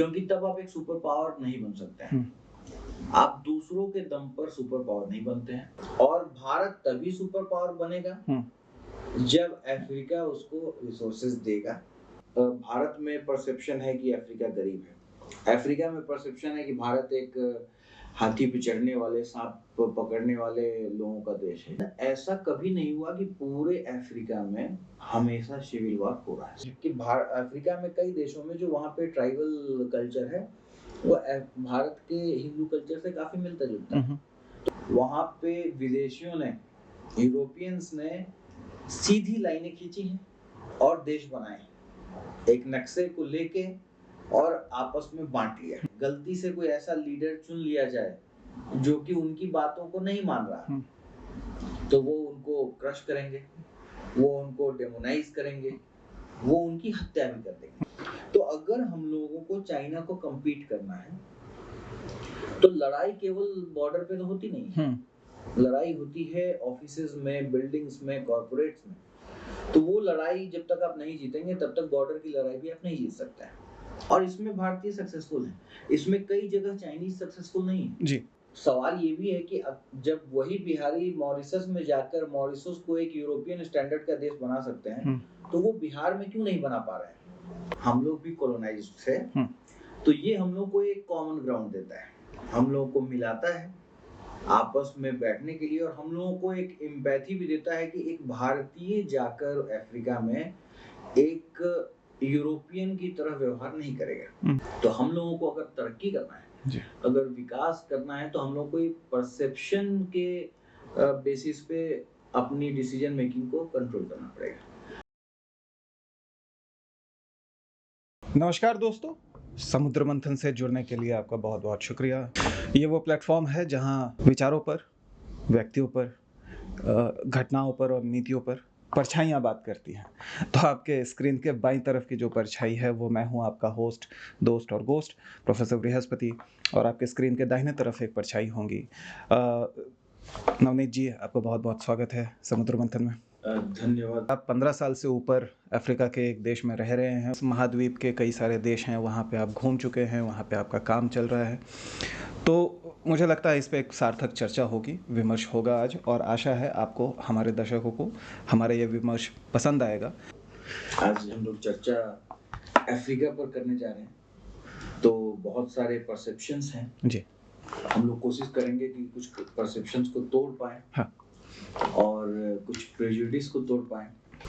क्योंकि तब आप एक सुपर पावर नहीं बन सकते हैं। आप दूसरों के दम पर सुपर पावर नहीं बनते हैं, और भारत तभी सुपर पावर बनेगा जब अफ्रीका उसको रिसोर्सेज देगा। भारत में परसेप्शन है कि अफ्रीका गरीब है, अफ्रीका में परसेप्शन है कि भारत एक हाथी पे चढ़ने वाले, सांप पकड़ने वाले लोगों का देश है। ऐसा कभी नहीं हुआ कि पूरे अफ्रीका में हमेशा सिविल वॉर हो रहा है। कि अफ्रीका में कई देशों में जो वहाँ पे ट्राइबल कल्चर है वो भारत के हिंदू कल्चर से काफी मिलता जुलता है। वहाँ पे विदेशियों ने, यूरोपियंस ने सीधी लाइनें खींची हैं और देश बनाए, एक नक्शे को लेके और आपस में बांट लिया। गलती से कोई ऐसा लीडर चुन लिया जाए जो कि उनकी बातों को नहीं मान रहा, तो वो उनको क्रश करेंगे, वो उनको डेमोनाइज करेंगे, वो उनकी हत्या भी कर देंगे। तो अगर हम लोगों को चाइना को कम्पीट करना है तो लड़ाई केवल बॉर्डर पे तो होती नहीं है, लड़ाई होती है ऑफिसेज में, बिल्डिंग्स में, कॉर्पोरेट्स में। तो वो लड़ाई जब तक आप नहीं जीतेंगे तब तक बॉर्डर की लड़ाई भी आप नहीं जीत सकते हैं। और इसमें भारतीय सक्सेसफुल है, इसमें कई जगह चाइनीज सक्सेसफुल नहीं है जी। सवाल ये भी है कि जब वही बिहारी मॉरिशस में जाकर मॉरिशस को एक यूरोपियन स्टैंडर्ड का देश बना सकते हैं, तो वो बिहार में क्यों नहीं बना पा रहे हैं? हम लोग भी कॉलोनाइज्ड थे, तो ये हम लोग को एक कॉमन ग्राउंड देता है, हम लोगों को मिलाता है आपस में बैठने के लिए, और हम लोगों को एक एम्पैथी भी देता है कि एक भारतीय जाकर अफ्रीका में एक यूरोपियन की तरह व्यवहार नहीं करेगा। तो हम लोगों को अगर तरक्की करना है, अगर विकास करना है, तो हम लोग को परसेप्शन के बेसिस पे अपनी डिसीजन मेकिंग को कंट्रोल करना पड़ेगा। नमस्कार दोस्तों, समुद्र मंथन से जुड़ने के लिए आपका बहुत बहुत शुक्रिया। ये वो प्लेटफॉर्म है जहां विचारों पर, व्यक्तियों पर, घटनाओं पर और नीतियों पर परछाइयाँ बात करती हैं। तो आपके स्क्रीन के बाईं तरफ की जो परछाई है वो मैं हूं, आपका होस्ट, दोस्त और गोस्ट प्रोफेसर बृहस्पति, और आपके स्क्रीन के दाहिने तरफ एक परछाई होंगी। नवनीत जी, आपका बहुत बहुत स्वागत है समुद्र मंथन में। धन्यवाद। आप 15 साल से ऊपर अफ्रीका के एक देश में रह रहे हैं। महाद्वीप के कई सारे देश हैं, वहाँ पे आप घूम चुके हैं, वहाँ पे आपका काम चल रहा है। तो मुझे लगता है इस पे एक सार्थक चर्चा होगी, विमर्श होगा आज, और आशा है आपको, हमारे दर्शकों को हमारे ये विमर्श पसंद आएगा। आज हम लोग चर्चा अफ्रीका पर करने जा रहे हैं, तो बहुत सारे परसेप्शंस हैं जी। हम लोग कोशिश करेंगे कि कुछ परसेप्शंस को तोड़ पाएं, हाँ, और कुछ प्रेजुडिस को तोड़ पाएं।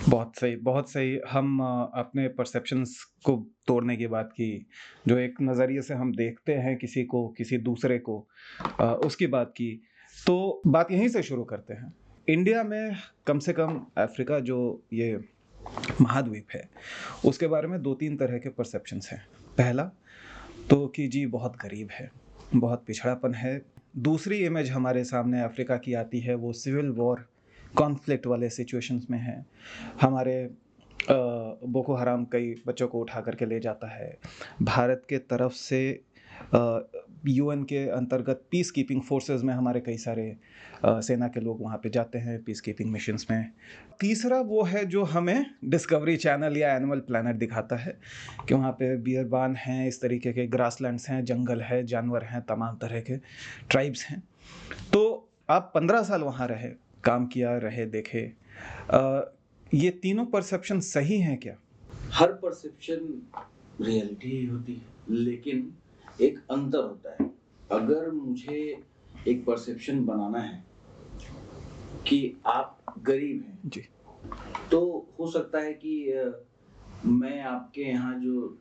बहुत सही, बहुत सही। हम अपने परसेप्शंस को तोड़ने की बात की, जो एक नज़रिए से हम देखते हैं किसी को, किसी दूसरे को, उसकी बात की। तो बात यहीं से शुरू करते हैं। इंडिया में कम से कम अफ्रीका जो ये महाद्वीप है उसके बारे में 2-3 तरह के परसेप्शंस हैं। पहला तो कि जी बहुत गरीब है, बहुत पिछड़ापन है। दूसरी इमेज हमारे सामने अफ्रीका की आती है, वो सिविल वॉर, कॉन्फ्लिक्ट वाले सिचुएशंस में है। हमारे बोको हराम कई बच्चों को उठा करके ले जाता है। भारत के तरफ से यूएन के अंतर्गत पीस कीपिंग फोर्सेस में हमारे कई सारे सेना के लोग वहाँ पे जाते हैं पीस कीपिंग मिशंस में। तीसरा वो है जो हमें डिस्कवरी चैनल या एनिमल प्लैनेट दिखाता है कि वहाँ पे बियरबान हैं, इस तरीके के ग्रासलैंड्स हैं, जंगल है, जानवर हैं, तमाम तरह के ट्राइब्स हैं। तो आप 15 साल वहाँ रहे, काम किया, रहे, देखे, ये तीनों परसेप्शन सही हैं क्या? हर परसेप्शन रियलिटी ही होती है, लेकिन एक अंतर होता है। अगर मुझे एक परसेप्शन बनाना है कि आप गरीब हैं जी, तो हो सकता है कि मैं आपके यहाँ जो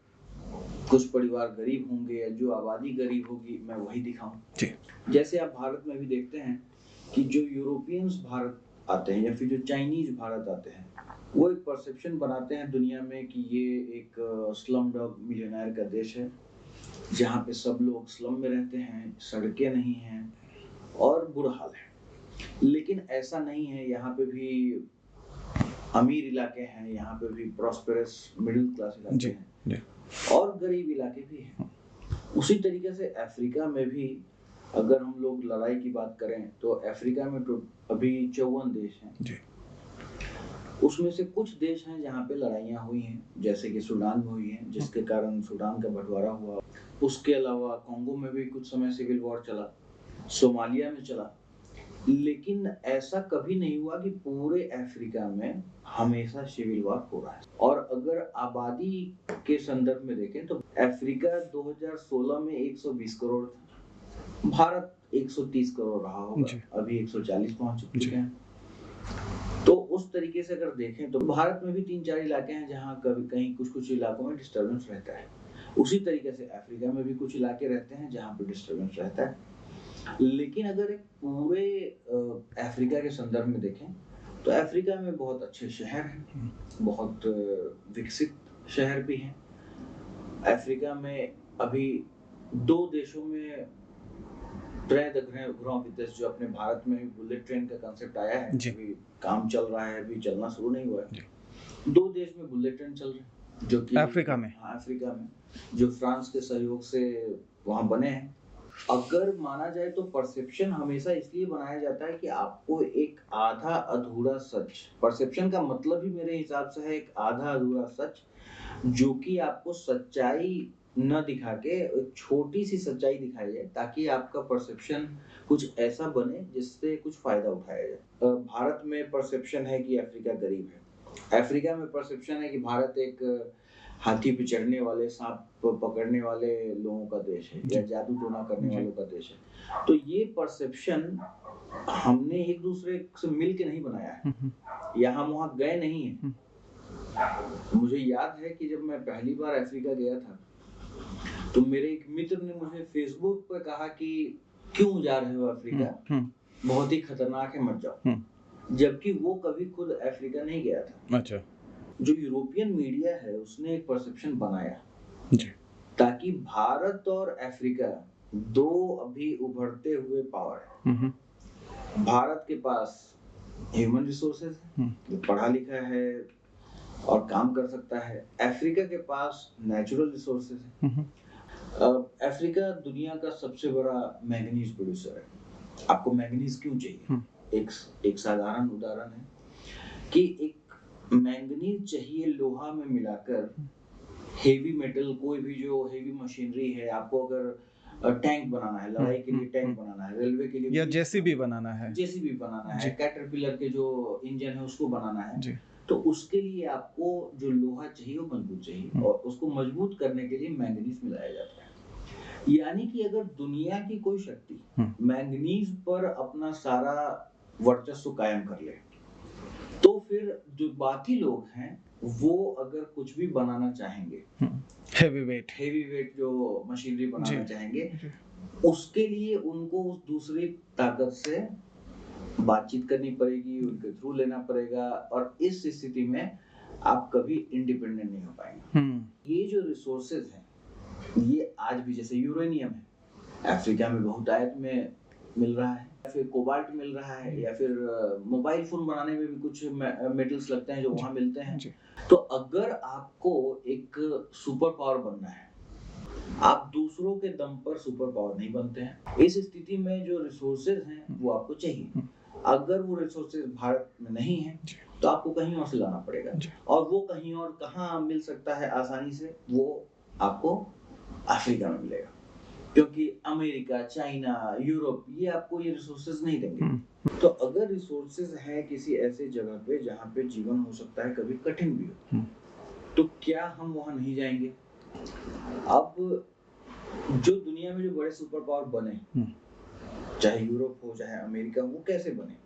कुछ परिवार गरीब होंगे या जो आबादी गरीब होगी मैं वही दिखाऊं जी। जैसे आप भारत में भी देखते हैं कि जो यूरोपियंस भारत आते हैं या फिर जो चाइनीज भारत आते हैं, वो एक परसेप्शन बनाते हैं दुनिया में कि ये एक स्लम डॉग मिलियनेयर का देश है, जहाँ पे सब लोग स्लम में रहते हैं, सड़कें नहीं हैं और बुरा हाल है। लेकिन ऐसा नहीं है, यहाँ पे भी अमीर इलाके हैं, यहाँ पे भी प्रॉस्पेरस मिडिल क्लास इलाके हैं जी, और गरीब इलाके भी हैं। उसी तरीके से अफ्रीका में भी अगर हम लोग लड़ाई की बात करें तो अफ्रीका में तो अभी 54 देश हैं जी। उसमें से कुछ देश हैं जहाँ पे लड़ाइयाँ हुई हैं, जैसे कि सूडान में हुई हैं, जिसके कारण सूडान का बंटवारा हुआ। उसके अलावा कॉन्गो में भी कुछ समय सिविल वॉर चला, सोमालिया में चला। लेकिन ऐसा कभी नहीं हुआ कि पूरे अफ्रीका में हमेशा सिविल वॉर हो रहा है। और अगर आबादी के संदर्भ में देखें तो अफ्रीका 2016 में 120 करोड़ था, भारत 130 करोड़ रहा होगा, अभी 140 पहुंच चुके हैं। तो उस तरीके से अगर देखें तो भारत में भी 3-4 इलाके हैं जहाँ कभी कहीं कुछ इलाकों में डिस्टर्बेंस रहता है। उसी तरीके से अफ्रीका में भी कुछ इलाके रहते हैं जहाँ पे डिस्टर्बेंस रहता है। लेकिन अगर एक पूरे अफ्रीका के संदर्भ में देखें तो अफ्रीका में बहुत अच्छे शहर हैं, बहुत विकसित शहर भी हैं। अफ्रीका में अभी 2 देशों में जो अपने भारत में भी बुलेट ट्रेन का कंसेप्ट आया है, अभी काम चल रहा है, अभी चलना शुरू नहीं हुआ है। 2 देश में बुलेट ट्रेन चल रहे हैं जो कि अफ्रीका में, अफ्रीका में जो फ्रांस के सहयोग से वहाँ बने हैं। अगर माना जाए तो परसेप्शन हमेशा इसलिए बनाया जाता है कि आपको एक आधा अधूरा सच, परसेप्शन का मतलब ही मेरे हिसाब से है एक आधा अधूरा सच, जो कि आपको सच्चाई न दिखा के एक छोटी सी सच्चाई दिखाई जाए ताकि आपका परसेप्शन कुछ ऐसा बने जिससे कुछ फायदा उठाया जाए। भारत में परसेप्शन है कि अफ्रीका गरीब है, अफ्रीका में परसेप्शन है कि भारत एक हाथी पे चढ़ने वाले, सांप पकड़ने वाले लोगों का देश है या जादू टोना करने वालों का देश है। तो ये परसेप्शन हमने एक दूसरे से मिल के नहीं बनाया है या हम वहाँ गए नहीं हैं। मुझे याद है कि जब मैं पहली बार अफ्रीका गया था तो मेरे एक मित्र ने मुझे फेसबुक पे कहा कि क्यों जा रहे हो अफ्रीका, बहुत ही खतरनाक है, मत जाओ, जबकि वो कभी खुद अफ्रीका नहीं गया था। अच्छा। जो यूरोपियन मीडिया है उसने एक परसेप्शन बनाया जी, ताकि भारत और अफ्रीका 2 अभी उभरते हुए पावर है। भारत के पास ह्यूमन रिसोर्सेज है, जो पढ़ा लिखा है और काम कर सकता है। अफ्रीका के पास नेचुरल रिसोर्सेज है। अफ्रीका दुनिया का सबसे बड़ा मैंगनीज प्रोड्यूसर है। आपको मैंगनीज क्यों चाहिए? एक साधारण उदाहरण है कि एक मैंगनीज चाहिए लोहा में मिलाकर हेवी मेटल, कोई भी जो हेवी मशीनरी है, आपको अगर टैंक बनाना है, लड़ाई के लिए टैंक बनाना है, रेलवे के लिए या जेसीबी बनाना है, कैटरपिलर के जो इंजन है उसको बनाना है, तो उसके लिए आपको जो लोहा चाहिए वो मजबूत चाहिए और उसको मजबूत करने के लिए मैंगनीज मिलाया जाता है। यानी कि अगर दुनिया की कोई शक्ति मैंगनीज पर अपना सारा वर्चस्व कायम कर ले तो फिर जो बाकी लोग हैं वो अगर कुछ भी बनाना चाहेंगे, हेवी वेट जो मशीनरी बनाना चाहेंगे, उसके लिए उनको उस दूसरी ताकत से बातचीत करनी पड़ेगी, उनके थ्रू लेना पड़ेगा और इस स्थिति में आप कभी इंडिपेंडेंट नहीं हो पाएंगे। ये जो रिसोर्सेज हैं ये आज भी, जैसे यूरेनियम है, अफ्रीका में बहुत आयत में मिल रहा है, या फिर कोबाल्ट मिल रहा है, या फिर मोबाइल फोन बनाने में भी कुछ मेटल्स लगते हैं जो वहाँ मिलते हैं। तो अगर आपको एक सुपर पावर बनना है, आप दूसरों के दम पर सुपर पावर नहीं बनते हैं। इस स्थिति में जो रिसोर्सेज हैं वो आपको चाहिए। अगर वो रिसोर्सेज भारत में नहीं है तो आपको कहीं और से लाना पड़ेगा, और वो कहीं और कहाँ मिल सकता है आसानी से, वो आपको अफ्रीका में मिलेगा, क्योंकि अमेरिका, चाइना, यूरोप ये आपको ये रिसोर्सेज नहीं देंगे। तो अगर रिसोर्सेज है किसी ऐसे जगह पे जहाँ पे जीवन हो सकता है कभी कठिन भी हो, तो क्या हम वहाँ नहीं जाएंगे? अब जो दुनिया में जो बड़े सुपर पावर बने, चाहे यूरोप हो चाहे अमेरिका, वो कैसे बने?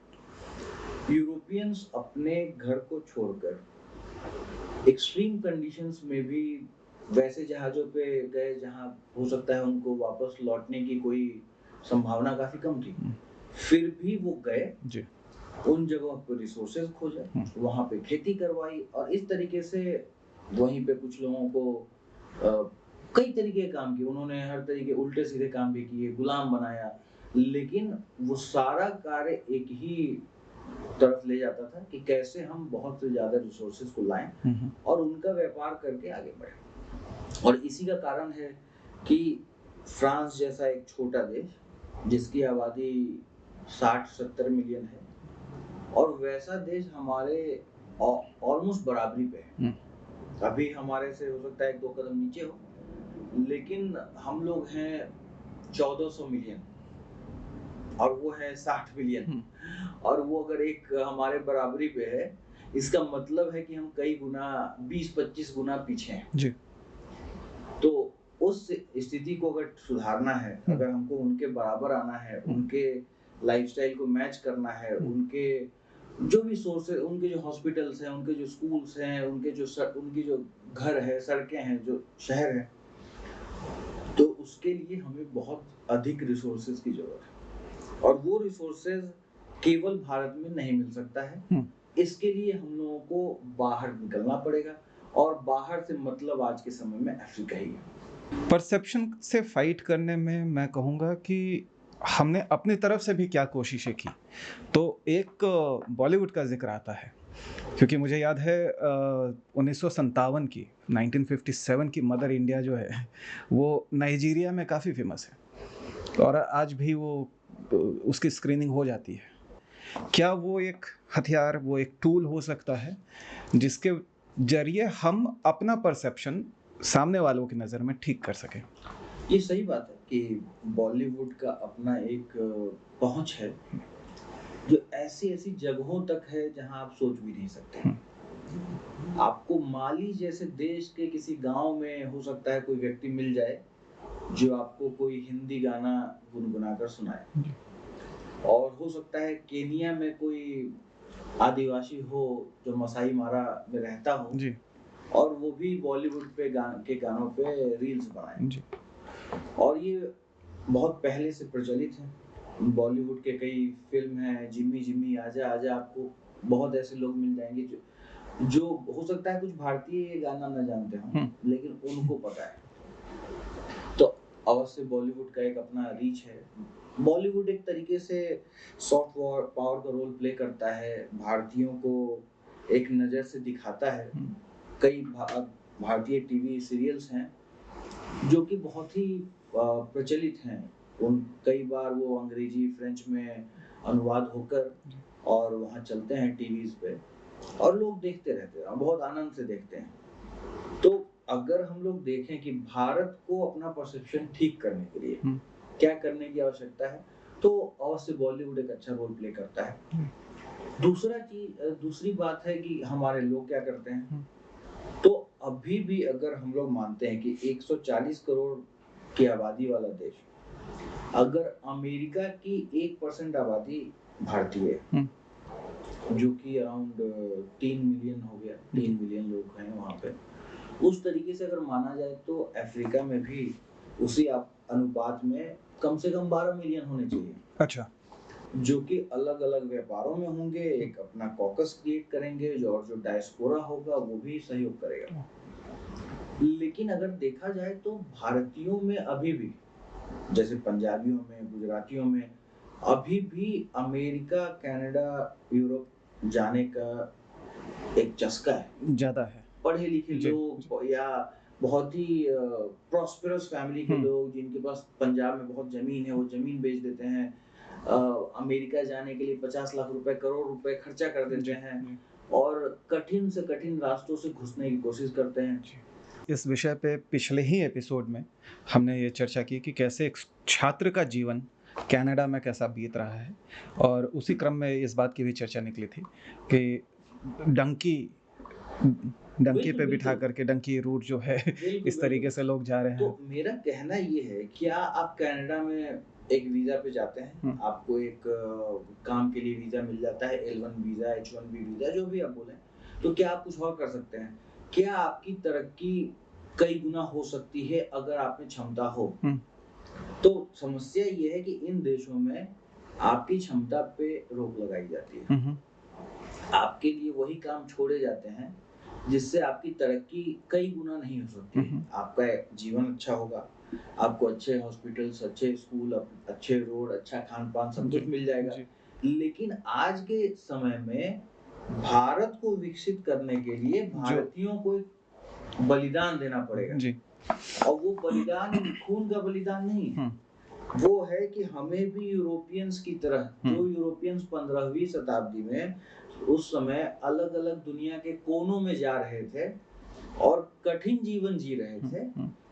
यूरोपियंस अपने घर को छोड़कर एक्सट्रीम कंडीशंस में भी वैसे जहाजों पे गए जहां हो सकता है उनको वापस लौटने की कोई संभावना काफी कम थी, फिर भी वो गए, उन जगहों पर रिसोर्सेज खोजे, वहां पे खेती करवाई और इस तरीके से वहीं पे कुछ लोगों को कई तरीके के काम किए उन्होंने, हर तरीके उल्टे सीधे काम भी किए, गुलाम बनाया, लेकिन वो सारा कार्य एक ही तरफ ले जाता था कि कैसे हम बहुत से ज्यादा रिसोर्सेज को लाएं और उनका व्यापार करके आगे बढ़े। और इसी का कारण है कि फ्रांस जैसा एक छोटा देश जिसकी आबादी 60-70 मिलियन है, और वैसा देश हमारे ऑलमोस्ट बराबरी पे है। अभी हमारे से हो सकता है 1-2 कदम नीचे हो, लेकिन हम लोग हैं 1400 मिलियन और वो है 60 बिलियन, और वो अगर एक हमारे बराबरी पे है, इसका मतलब है कि हम कई गुना 20-25 गुना पीछे हैं जी। तो उस स्थिति को अगर सुधारना है, अगर हमको उनके बराबर आना है, उनके लाइफस्टाइल को मैच करना है, उनके जो भी सोर्सेज, उनके जो हॉस्पिटल्स हैं, उनके जो स्कूल्स हैं, उनकी जो घर है, सड़कें हैं, जो शहर है, तो उसके लिए हमें बहुत अधिक रिसोर्सेज की जरूरत है, और वो रिसोर्सेज केवल भारत में नहीं मिल सकता है। इसके लिए हम लोगों को बाहर निकलना पड़ेगा, और बाहर से मतलब आज के समय में अफ्रीका ही है। परसेप्शन से फाइट करने में मैं कहूँगा कि हमने अपनी तरफ से भी क्या कोशिशें की। तो एक बॉलीवुड का जिक्र आता है, क्योंकि मुझे याद है 1957 की 1957 की मदर इंडिया जो है वो नाइजीरिया में काफ़ी फेमस है, और आज भी वो उसकी स्क्रीनिंग हो जाती है। क्या वो एक हथियार, वो एक टूल हो सकता है जिसके जरिए हम अपना परसेप्शन सामने वालों की नज़र में ठीक कर सकें? ये सही बात है कि बॉलीवुड का अपना एक पहुंच है जो ऐसी जगहों तक है जहां आप सोच भी नहीं सकते। आपको माली जैसे देश के किसी गांव में हो सकता है कोई व्यक्ति मिल जाए जो आपको कोई हिंदी गाना गुनगुनाकर सुनाए, और हो सकता है केनिया में कोई आदिवासी हो जो मसाई मारा में रहता हो जी। और वो भी बॉलीवुड पे गानों पे रील्स बनाए जी। और ये बहुत पहले से प्रचलित है। बॉलीवुड के कई फिल्म हैं, जिम्मी जिम्मी आजा आजा, आपको बहुत ऐसे लोग मिल जाएंगे जो हो सकता है कुछ भारतीय गाना न जानते हों, लेकिन उनको पता है। तो अवश्य बॉलीवुड का एक अपना रीच है। बॉलीवुड एक तरीके से सॉफ्ट पावर का रोल प्ले करता है, भारतीयों को एक नज़र से दिखाता है। कई भारतीय टीवी सीरियल्स हैं जो कि बहुत ही प्रचलित हैं। कई बार वो अंग्रेजी फ्रेंच में अनुवाद होकर और वहाँ चलते हैं टीवीज पे, और लोग देखते रहते हैं, बहुत आनंद से देखते हैं। तो अगर हम लोग देखें कि भारत को अपना परसेप्शन ठीक करने के लिए क्या करने की आवश्यकता है, तो अवश्य बॉलीवुड एक अच्छा रोल प्ले करता है। दूसरी बात है कि हमारे लोग क्या करते हैं। तो अभी भी अगर हम लोग मानते हैं कि 140 करोड़ की आबादी वाला देश, अगर अमेरिका की 1% आबादी भारतीय है, जो कि अराउंड 3 मिलियन हो गया, 3 मिलियन लोग हैं वहाँ पे, उस तरीके से अगर माना जाए तो अफ्रीका में भी उसी अनुपात में कम से कम 12 मिलियन होने चाहिए। अच्छा। जो कि अलग अलग व्यापारों में होंगे, एक अपना कॉकस क्रिएट करेंगे, जो डायस्पोरा होगा वो भी सहयोग करेगा। लेकिन अगर देखा जाए तो भारतीयों में अभी भी, जैसे पंजाबियों में, गुजरातियों में, अभी भी अमेरिका, कनाडा, यूरोप जाने का एक चस्का है, ज्यादा है। पढ़े लिखे लोग या बहुत ही प्रॉस्पेरस फैमिली के लोग जिनके पास पंजाब में बहुत जमीन है, वो जमीन बेच देते हैं, अमेरिका जाने के लिए 50 लाख रुपए, करोड़ रुपए खर्चा कर देते हैं और कठिन से कठिन रास्तों से घुसने की कोशिश करते हैं। इस विषय पे पिछले ही एपिसोड में हमने ये चर्चा की कि कैसे एक छात्र का जीवन कनाडा में कैसा बीत रहा है, और उसी क्रम में इस बात की भी चर्चा निकली थी कि डंकी पे बिठा करके, डंकी रूट जो है, इस तरीके से लोग जा रहे हैं। तो मेरा कहना ये है, क्या आप कनाडा में एक वीजा पे जाते हैं, आपको एक काम के लिए वीजा मिल जाता है, L1 वीजा, H1B वीजा, जो भी आप बोलें, तो क्या आप कुछ और कर सकते हैं? क्या आपकी तरक्की कई गुना हो सकती है अगर आप में क्षमता हो? तो समस्या ये है कि इन देशों में आपकी क्षमता पे रोक लगाई जाती है। आपके लिए वही काम छोड़े जाते हैं जिससे आपकी तरक्की कई गुना नहीं हो सकती। आपका जीवन अच्छा होगा, आपको अच्छे हॉस्पिटल्स, अच्छे स्कूल, अच्छे रोड, अच्छा खान पान, सब कुछ मिल जाएगा। लेकिन आज के समय में भारत को विकसित करने के लिए भारतीयों को एक बलिदान देना पड़ेगा जी। और वो बलिदान खून का बलिदान नहीं है, वो है कि हमें भी यूरोपियंस की तरह, जो यूरोपियंस 15वीं शताब्दी में उस समय अलग अलग दुनिया के कोनों में जा रहे थे और कठिन जीवन जी रहे थे,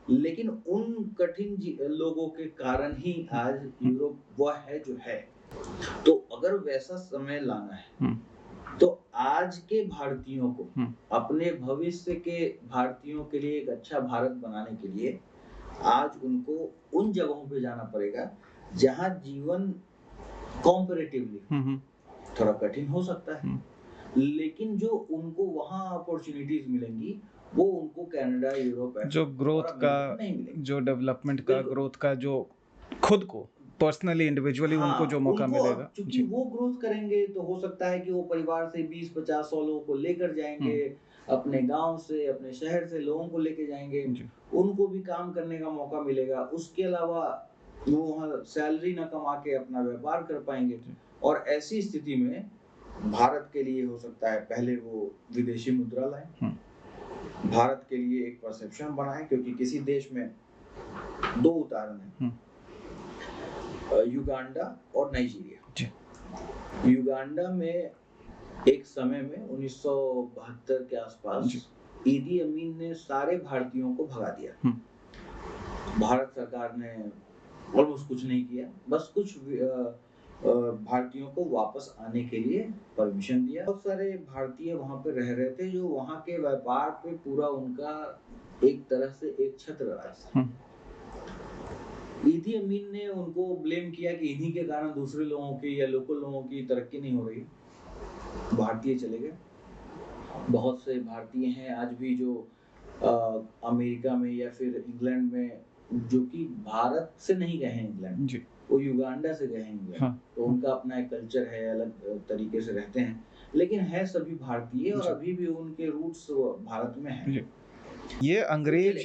लेकिन उन कठिन लोगों के कारण ही आज यूरोप वह है जो है। तो अगर वैसा समय लाना है तो आज के भारतीयों को अपने भविष्य के भारतीयों के लिए एक अच्छा भारत बनाने के लिए आज उनको उन जगहों पे जाना पड़ेगा जहां जीवन कॉम्पैरेटिवली थोड़ा कठिन हो सकता है, लेकिन जो उनको वहां अपॉर्चुनिटीज मिलेंगी वो उनको कनाडा, यूरोप, जो ग्रोथ का, जो डेवलपमेंट का, ग्रोथ का, जो खुद को पर्सनली इंडिविजुअली उनको जो मौका मिलेगा, क्योंकि वो ग्रोथ करेंगे तो हो सकता है कि वो परिवार से 20-50-100 लोगों को लेकर जाएंगे, अपने गांव से, अपने शहर से लोगों को लेकर जाएंगे, उनको भी काम करने का मौका मिलेगा। उसके अलावा वो वहाँ सैलरी ना कमा के अपना व्यापार कर पाएंगे, और ऐसी स्थिति में भारत के लिए हो सकता है पहले वो विदेशी मुद्रा लाए, भारत के लिए एक परसेप्शन बनाए, क्योंकि किसी देश में दो उदाहरण हैं, युगांडा और नाइजीरिया। युगांडा में एक समय में 1972 के आसपास ईदी अमीन ने सारे भारतीयों को भगा दिया। भारत सरकार ने ऑलमोस्ट कुछ नहीं किया, बस कुछ भारतीयों को वापस आने के लिए परमिशन दिया। बहुत सारे भारतीय वहां पे रह रहे थे जो वहां के व्यापार पे पूरा उनका एक तरह से एक छत्र राज था। ईदी अमीन ने उनको ब्लेम किया कि इन्हीं के कारण दूसरे लोगों की या लोकल लोगों की तरक्की नहीं हो रही, भारतीय चले गए। बहुत से भारतीय हैं आज भी जो अमेरिका में या फिर इंग्लैंड में, जो कि भारत से नहीं गए हैं इंग्लैंड, वो युगांडा से गए हैं इंग्लैंड। तो उनका अपना एक कल्चर है, अलग तरीके से रहते हैं, लेकिन है सभी भारतीय और अभी भी उनके रूट्स भारत में हैं। ये अंग्रेज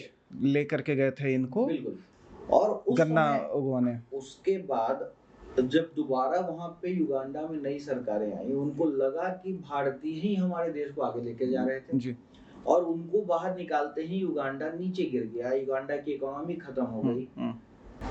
लेकर के गए थे इनको, बिल्कुल। और उस गन्ना उगवाने। उसके बाद जब दोबारा वहां पे युगांडा में नई सरकारें आई, उनको लगा कि भारतीय ही हमारे देश को आगे लेके जा रहे थे, और उनको बाहर निकालते ही युगांडा नीचे गिर गया, युगांडा की इकोनॉमी खत्म हो गई।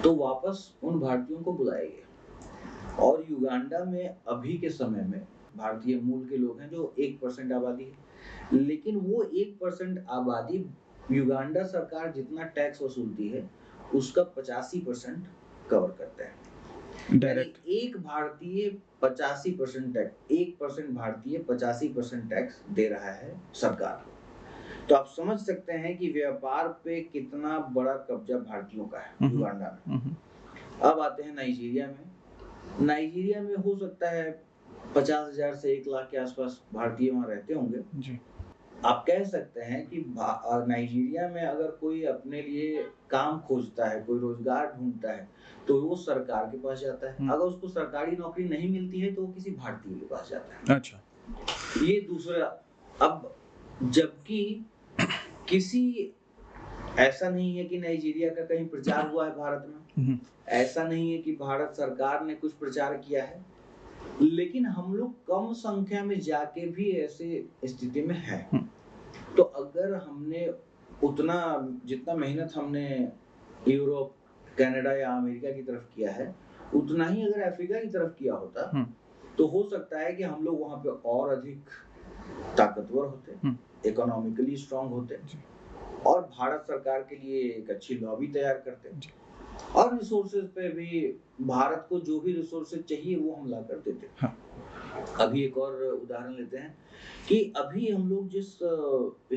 तो वापस उन भारतीयों को बुलाया गया, और युगांडा में अभी के समय में भारतीय मूल के लोग हैं जो 1% आबादी है, लेकिन वो 1% आबादी युगांडा सरकार जितना टैक्स वसूलती है उसका 85% कवर करता है। डायरेक्ट एक भारतीय 85% टैक्स, 1% भारतीय 85% टैक्स दे रहा है सरकार को। तो आप समझ सकते हैं कि व्यापार पे कितना बड़ा कब्जा भारतीयों का है युगांडा में। अब आते हैं नाइजीरिया में। नाइजीरिया में हो सकता है 50,000 से 1 लाख के आसपास भारतीय वहाँ रहते होंगे जी। आप कह सकते हैं कि नाइजीरिया में अगर कोई अपने लिए काम खोजता है, कोई रोजगार ढूंढता है, तो वो सरकार के पास जाता है। अगर उसको सरकारी नौकरी नहीं मिलती है तो वो किसी भारतीय के पास जाता है। अच्छा, ये दूसरा। अब जबकि किसी ऐसा नहीं है कि नाइजीरिया का कहीं प्रचार हुआ है भारत में, ऐसा नहीं है कि भारत सरकार ने कुछ प्रचार किया है, लेकिन हम लोग कम संख्या में जाके भी ऐसे स्थिति में हैं। तो अगर हमने उतना जितना मेहनत हमने यूरोप, कनाडा या अमेरिका की तरफ किया है, उतना ही अगर अफ्रीका की तरफ किया होता तो हो सकता है कि हम लोग वहां पे और अधिक ताकतवर होते, इकोनॉमिकली स्ट्रांग होते, और भारत सरकार के लिए एक अच्छी लॉबी तैयार करते, और रिसोर्सेज पे भी भारत को जो भी रिसोर्सेज चाहिए वो हम ला कर देते। हाँ। अभी एक और उदाहरण लेते हैं कि अभी हम लोग जिस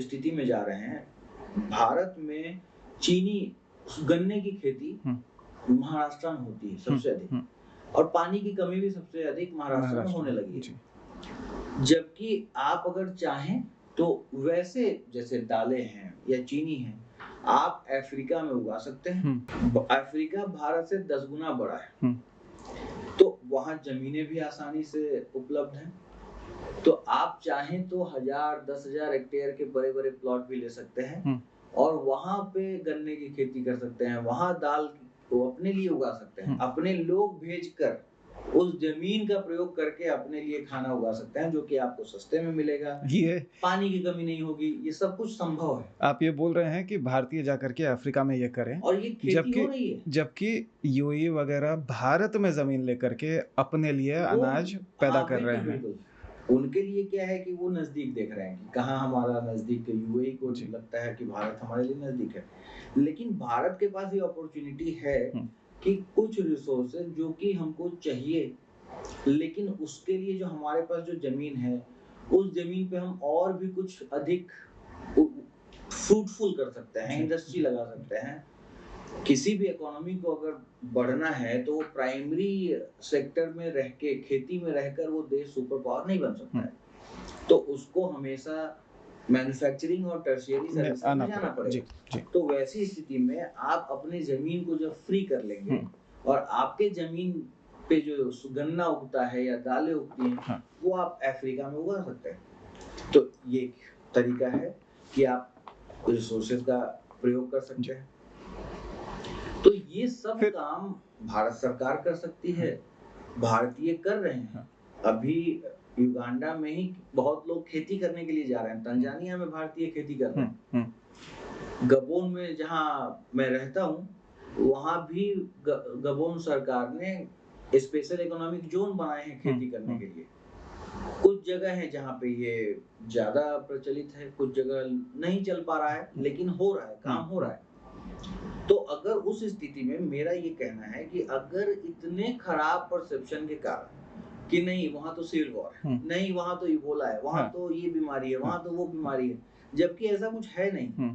स्थिति में जा रहे हैं, भारत में चीनी, गन्ने की खेती महाराष्ट्र में होती है सबसे अधिक, और पानी की कमी भी सबसे अधिक महाराष्ट्र में होने लगी है। जबकि आप अगर चाहें तो वैसे जैसे दालें हैं या चीनी है, आप अफ्रीका में उगा सकते हैं। अफ्रीका भारत से 10 गुना बड़ा है, तो वहाँ जमीनें भी आसानी से उपलब्ध हैं। तो आप चाहें तो 1000-10,000 हेक्टेयर के बड़े बड़े प्लॉट भी ले सकते हैं, और वहाँ पे गन्ने की खेती कर सकते हैं, वहाँ दाल को अपने लिए उगा सकते हैं, अपने लोग भेजकर उस जमीन का प्रयोग करके अपने लिए खाना उगा सकते हैं, जो कि आपको सस्ते में मिलेगा, ये पानी की कमी नहीं होगी, ये सब कुछ संभव है। आप ये बोल रहे हैं कि भारतीय जाकर के अफ्रीका में ये करें, और ये खेती हो रही है। जबकि यूएई वगैरह भारत में जमीन लेकर के अपने लिए अनाज पैदा कर रहे हैं। उनके लिए क्या है कि वो नजदीक देख रहे हैं कि कहाँ हमारा नजदीक, यूएई को लगता है कि भारत हमारे लिए नजदीक है। लेकिन भारत के पास ये अपॉर्चुनिटी है कि कुछ रिसोर्सेज जो कि हमको चाहिए, लेकिन उसके लिए जो हमारे पास जो जमीन है, उस जमीन पे हम और भी कुछ अधिक फ्रूटफुल कर सकते हैं, इंडस्ट्री लगा सकते हैं। किसी भी इकोनॉमी को अगर बढ़ना है तो वो प्राइमरी सेक्टर में रह के, खेती में रहकर वो देश सुपर पावर नहीं बन सकता है। तो उसको हमेशा मैन्युफैक्चरिंग और टर्शियरी सर्विसेज में जाना पड़ेगा। तो वैसी स्थिति में आप अपनी जमीन को जब फ्री कर लेंगे और आपके जमीन पे जो गन्ना उगता है या दालें उगती हैं, वो आप अफ्रीका में उगा सकते हैं। तो ये एक तरीका है कि आप रिसोर्सेज का प्रयोग कर सकते हैं। तो ये सब काम भारत सरकार कर सकती है, भारतीय कर रहे हैं। अभी युगांडा में ही बहुत लोग खेती करने के लिए जा रहे हैं, तंजानिया में भारतीय खेती कर रहे हैं। गबोन में जहाँ मैं रहता हूँ, वहाँ भी गबोन सरकार ने स्पेशल इकोनॉमिक जोन बनाए हैं खेती करने के लिए। कुछ जगह है जहाँ पे ये ज्यादा प्रचलित है, कुछ जगह नहीं चल पा रहा है, लेकिन हो रहा है, काम हो रहा है। तो अगर उस स्थिति में मेरा ये कहना है कि अगर इतने खराब परसेप्शन के कारण कि नहीं वहाँ तो सिविल वॉर है, नहीं वहाँ तो इबोला है, वहाँ तो ये बीमारी है, वहाँ तो वो बीमारी है, जबकि ऐसा कुछ है नहीं।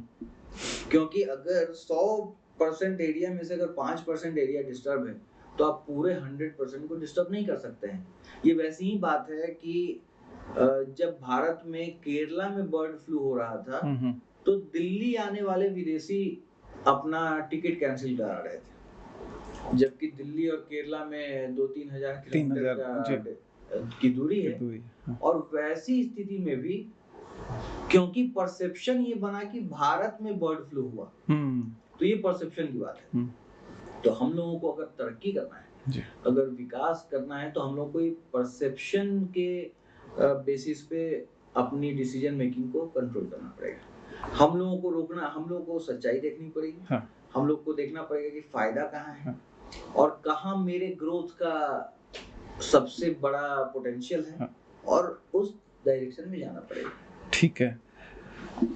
क्योंकि अगर 100% एरिया में से अगर 5% एरिया डिस्टर्ब है, तो आप पूरे 100% को डिस्टर्ब नहीं कर सकते हैं। ये वैसी ही बात है कि जब भारत में केरला में बर्ड फ्लू हो रहा था, तो दिल्ली आने वाले विदेशी अपना टिकट कैंसिल करा रहे थे, जबकि दिल्ली और केरला में 2-3 हजार किलोमीटर की दूरी है। और वैसी स्थिति में भी क्योंकि परसेप्शन ये बना कि भारत में बर्ड फ्लू हुआ, तो ये परसेप्शन की बात है। तो हम लोगों को अगर तरक्की करना है, अगर विकास करना है, तो हम लोगों को ये परसेप्शन के बेसिस पे अपनी डिसीजन मेकिंग को कंट्रोल करना पड़ेगा। हम लोगों को रोकना, हम लोगों को सच्चाई देखनी पड़ेगी। हम लोग को देखना पड़ेगा कि फायदा कहाँ है और कहाँ मेरे ग्रोथ का सबसे बड़ा पोटेंशियल है, और उस डायरेक्शन में जाना पड़ेगा। ठीक है,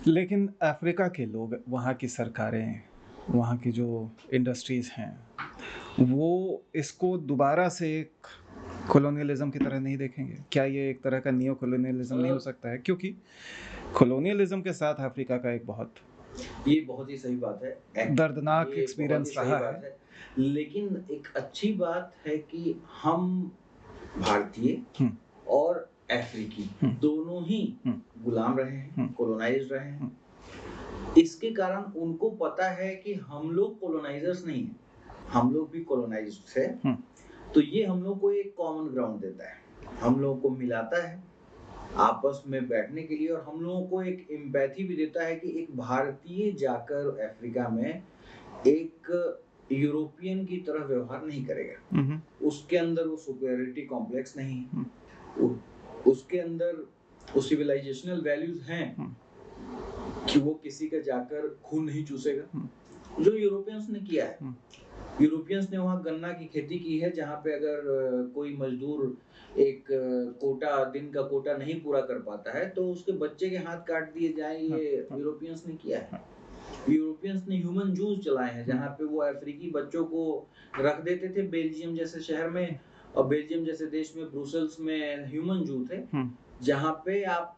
लेकिन अफ्रीका के लोग, वहाँ की सरकारें, वहाँ की जो इंडस्ट्रीज हैं, वो इसको दोबारा से एक कॉलोनियलिज्म की तरह नहीं देखेंगे? क्या ये एक तरह का नियो कॉलोनियलिज्म नहीं हो सकता है? क्योंकि कॉलोनियलिज्म के साथ अफ्रीका का एक बहुत ही सही बात है, दर्दनाक एक्सपीरियंस रहा है। लेकिन एक अच्छी बात है कि हम भारतीय और अफ्रीकी दोनों ही गुलाम रहे हैं, कॉलोनाइज्ड रहे हैं। इसके कारण उनको पता है कि हम लोग कॉलोनाइजर्स नहीं हैं, हम लोग भी कॉलोनाइज्ड थे। तो ये हम लोग को एक कॉमन ग्राउंड देता है, हम लोगों को मिलाता है आपस में बैठने के लिए, और हम लोगों को एक एम्पैथी भी देता है कि एक भारतीय जाकर अफ्रीका में एक यूरोपियन की तरह व्यवहार नहीं करेगा। उसके अंदर वो सुपीरियरिटी कॉम्प्लेक्स नहीं है, उसके अंदर वो सिविलाइजेशनल वैल्यूज हैं कि वो किसी का जाकर खून नहीं चूसेगा, जो यूरोपियंस ने किया है। यूरोपियंस ने वहाँ गन्ना की खेती की है, जहाँ पे अगर कोई मजदूर एक दिन का कोटा नहीं पूरा कर पाता है, तो उसके बच्चे के हाथ काट दिए जाए, ये यूरोपियंस ने किया है। यूरोपियंस ने ह्यूमन जूस चलाए हैं, जहाँ पे वो अफ्रीकी बच्चों को रख देते थे बेल्जियम जैसे शहर में, और बेल्जियम जैसे देश में ब्रुसेल्स में ह्यूमन जू थे, जहाँ पे आप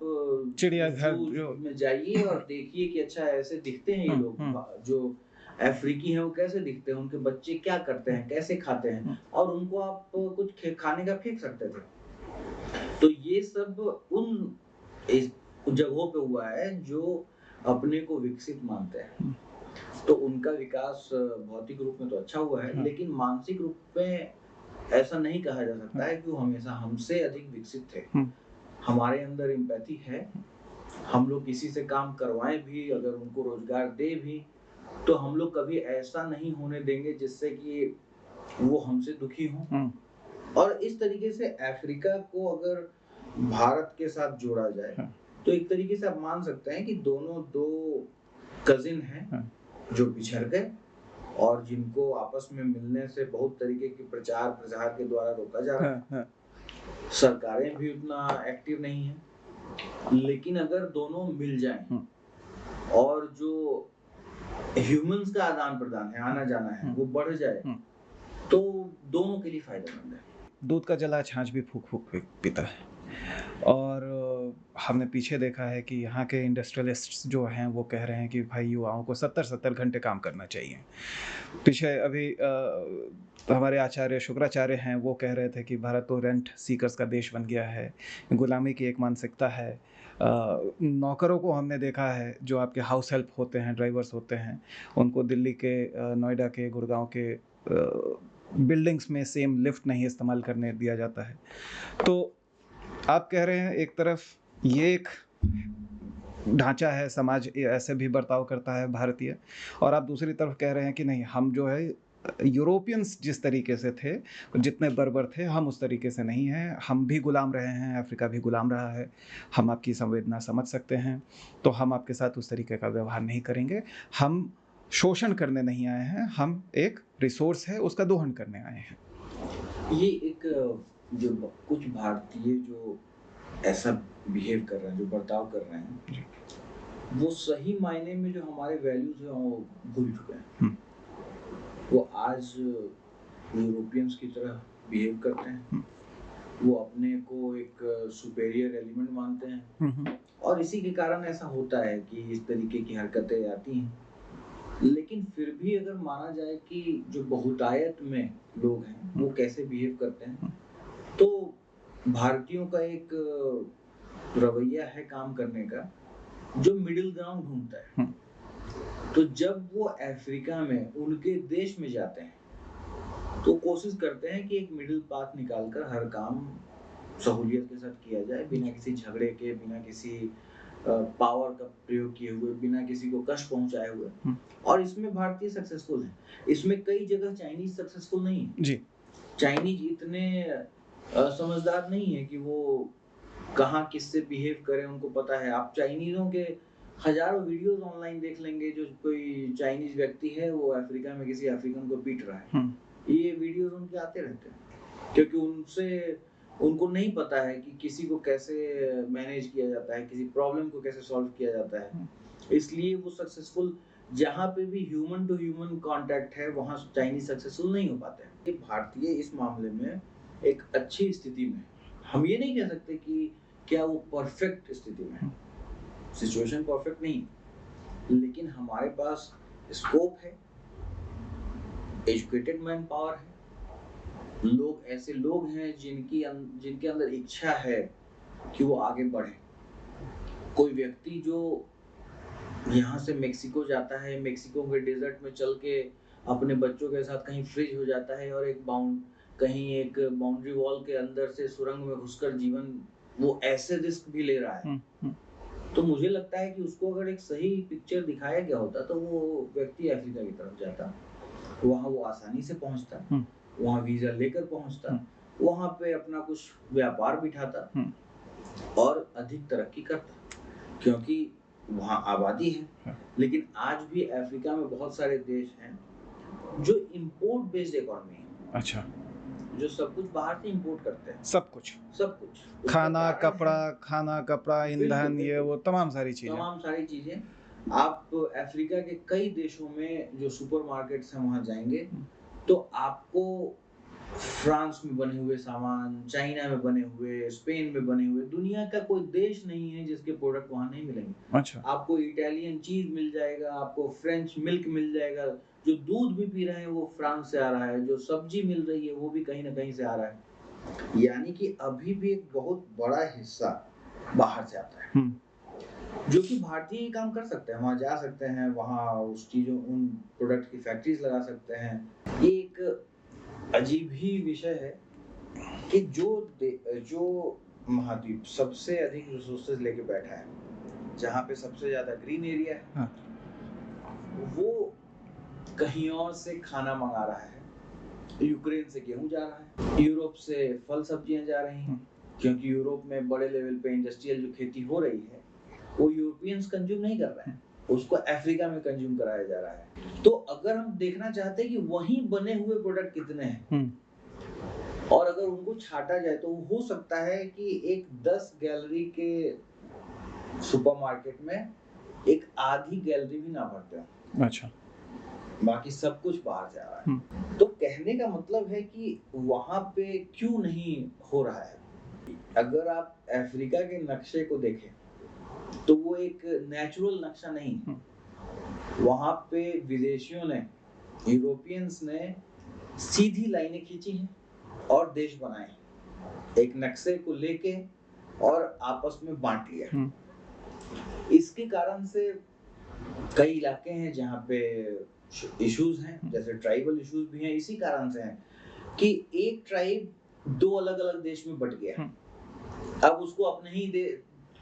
चिड़ियाघर में जाइए और देखिए कि अच्छा ऐसे दिखते हैं ये लोग, जो अफ्रीकी हैं वो कैसे दिखते हैं, उनके बच्चे क्या करते हैं, कैसे खाते हैं, और उनको आप कुछ खाने का फेंक सकते थे। तो ये सब उन जगहों पे हुआ है जो अपने को विकसित मानते हैं। तो उनका विकास भौतिक रूप में तो अच्छा हुआ है, लेकिन मानसिक रूप में ऐसा नहीं कहा जा सकता है कि वो हमेशा हमसे अधिक विकसित थे। हमारे अंदर एम्पैथी है, हम लोग किसी से काम करवाएं भी, अगर उनको रोजगार दे भी, तो हम लोग कभी ऐसा नहीं होने देंगे जिससे कि वो हमसे दुखी हों। और इस तरीके से अफ्रीका को अगर भारत के साथ जोड़ा जाए, तो एक तरीके से आप मान सकते हैं कि दोनों दो कजिन हैं जो बिछड़ गए, और जिनको आपस में मिलने से बहुत तरीके के प्रचार प्रसार के द्वारा रोका जा रहा है। सरकारें भी उतना एक्टिव नहीं है, लेकिन अगर दोनों मिल जाएं और जो ह्यूमंस का आदान प्रदान है, आना जाना है, वो बढ़ जाए तो दोनों के लिए फायदेमंद है। दूध का जला छाछ भी फूक फूक पीता है। और हमने पीछे देखा है कि यहाँ के इंडस्ट्रियलिस्ट्स जो हैं वो कह रहे हैं कि भाई युवाओं को 70-70 घंटे काम करना चाहिए। पीछे अभी हमारे आचार्य शुक्राचार्य हैं, वो कह रहे थे कि भारत तो रेंट सीकर्स का देश बन गया है, गुलामी की एक मानसिकता है। नौकरों को हमने देखा है जो आपके हाउस हेल्प होते हैं, ड्राइवर्स होते हैं, उनको दिल्ली के, नोएडा के, गुड़गांव के बिल्डिंग्स में सेम लिफ्ट नहीं इस्तेमाल करने दिया जाता है। तो आप कह रहे हैं एक तरफ ये एक ढांचा है, समाज ऐसे भी बर्ताव करता है भारतीय, और आप दूसरी तरफ कह रहे हैं कि नहीं, हम जो है यूरोपियंस जिस तरीके से थे, जितने बर्बर थे, हम उस तरीके से नहीं हैं, हम भी गुलाम रहे हैं, अफ्रीका भी गुलाम रहा है, हम आपकी संवेदना समझ सकते हैं, तो हम आपके साथ उस तरीके का व्यवहार नहीं करेंगे, हम शोषण करने नहीं आए हैं, हम एक रिसोर्स है उसका दोहन करने आए हैं। ये एक जो कुछ भारतीय जो ऐसा बिहेव कर रहे हैं, जो बर्ताव कर रहे हैं, वो सही मायने में जो हमारे वैल्यूज हैं वो भूल चुके हैं। वो आज यूरोपियंस की तरह बिहेव करते हैं, वो अपने को एक सुपेरियर एलिमेंट मानते हैं, और इसी के कारण ऐसा होता है कि इस तरीके की हरकतें आती हैं। लेकिन फिर भी अगर माना जाए कि जो बहुतायत में लोग हैं वो कैसे बिहेव करते हैं, तो भारतीयों का एक रवैया है काम करने का जो मिडिल ग्राउंड ढूंढता है। तो जब वो अफ्रीका में उनके देश में जाते हैं तो कोशिश करते हैं कि एक मिडिल पाथ निकालकर हर काम सहूलियत के साथ किया जाए, बिना किसी झगड़े के, बिना किसी पावर का प्रयोग किए हुए, बिना किसी को कष्ट पहुंचाए हुए। और इसमें भारतीय सक्सेसफुल है, इसमें कई जगह चाइनीज सक्सेसफुल नहीं है जी। चाइनीज इतने समझदार नहीं है कि वो कहाँ किससे बिहेव करें, उनको पता है। आप चाइनीजों के हजारों वीडियोस ऑनलाइन देख लेंगे, जो कोई चाइनीज व्यक्ति है वो अफ्रीका में किसी अफ्रीकन को पीट रहा है, ये वीडियोस उनके आते रहते हैं, क्योंकि उनको नहीं पता है कि किसी को कैसे मैनेज किया जाता है, किसी प्रॉब्लम को कैसे सॉल्व किया जाता है। इसलिए वो सक्सेसफुल, जहाँ पे भी ह्यूमन टू ह्यूमन कांटेक्ट है वहाँ चाइनीज सक्सेसफुल नहीं हो पाते हैं। भारतीय इस मामले में एक अच्छी स्थिति में, हम ये नहीं कह सकते कि क्या वो परफेक्ट स्थिति में है, सिचुएशन परफेक्ट नहीं, लेकिन हमारे पास स्कोप है, एजुकेटेड मैन पावर है, लोग ऐसे लोग हैं जिनके अंदर इच्छा है कि वो आगे बढ़े। कोई व्यक्ति जो यहाँ से मेक्सिको जाता है, मेक्सिको के डेजर्ट में चल के अपने बच्चों के साथ कहीं फ्रीज हो जाता है और कहीं एक बाउंड्री वॉल के अंदर से सुरंग में घुसकर जीवन, वो ऐसे रिस्क भी ले रहा है, तो मुझे लगता है कि उसको अगर एक सही पिक्चर दिखाया गया होता तो वो व्यक्ति अफ्रीका की तरफ जाता, वहाँ वो आसानी से पहुँचता, वहाँ वीजा लेकर पहुँचता, वहाँ पे अपना कुछ व्यापार बिठाता और अधिक तरक्की करता, क्योंकि वहाँ आबादी है। लेकिन आज भी अफ्रीका में बहुत सारे देश हैं जो इंपोर्ट बेस्ड इकोनॉमी है। अच्छा, जो सब कुछ बाहर से इंपोर्ट करते हैं, सब कुछ खाना कपड़ा ईंधन, ये वो तमाम सारी चीजें। आप अफ्रीका के कई देशों में जो सुपरमार्केट्स हैं वहाँ जाएंगे तो आपको फ्रांस में बने हुए सामान, चाइना में बने हुए, स्पेन में बने हुए, दुनिया का कोई देश नहीं है जिसके प्रोडक्ट वहाँ नहीं मिलेंगे। अच्छा, आपको इटालियन चीज मिल जाएगा, आपको फ्रेंच मिल्क मिल जाएगा, जो दूध भी पी रहे हैं वो फ्रांस से आ रहा है, जो सब्जी मिल रही है वो भी कहीं ना कहीं से आ रहा है। यानी कि अभी भी एक बहुत बड़ा हिस्सा बाहर से आता है, जो कि भारतीय काम कर सकते हैं, वहाँ जा सकते हैं, वहाँ उस चीजों, उन प्रोडक्ट की फैक्ट्रीज लगा सकते हैं। ये एक अजीब ही विषय है कि जो महाद्वीप सबसे अधिक रिसोर्सेज लेके बैठा है, जहाँ पे सबसे ज्यादा ग्रीन एरिया है, वो कहीं और से खाना मंगा रहा है। यूक्रेन से गेहूं जा रहा है, यूरोप से फल सब्जियां जा रही हैं, क्योंकि यूरोप में बड़े लेवल पे इंडस्ट्रियल जो खेती हो रही है वो यूरोपियंस कंज्यूम नहीं कर रहे हैं, उसको अफ्रीका में कंज्यूम कराया जा रहा है। तो अगर हम देखना चाहते हैं कि वहीं बने हुए प्रोडक्ट कितने हैं, और अगर उनको छाटा जाए तो हो सकता है कि एक 10 गैलरी के सुपरमार्केट में एक आधी गैलरी भी ना भरते हो। अच्छा। बाकी सब कुछ बाहर जा रहा है। तो कहने का मतलब है कि वहां पे क्यों नहीं हो रहा है। अगर आप अफ्रीका के नक्शे को देखें तो वो एक नेचुरल नक्शा नहीं है। वहां पे विदेशियों ने, यूरोपियंस ने सीधी लाइनें खींची हैं और देश बनाए, एक नक्शे को लेके और आपस में बांट लिया। इसके कारण से कई इलाके हैं जहाँ पे इश्यूज हैं, जैसे ट्राइबल इश्यूज भी हैं। इसी कारण से हैं कि एक ट्राइब 2 अलग अलग देश में बट गया। अब उसको अपने ही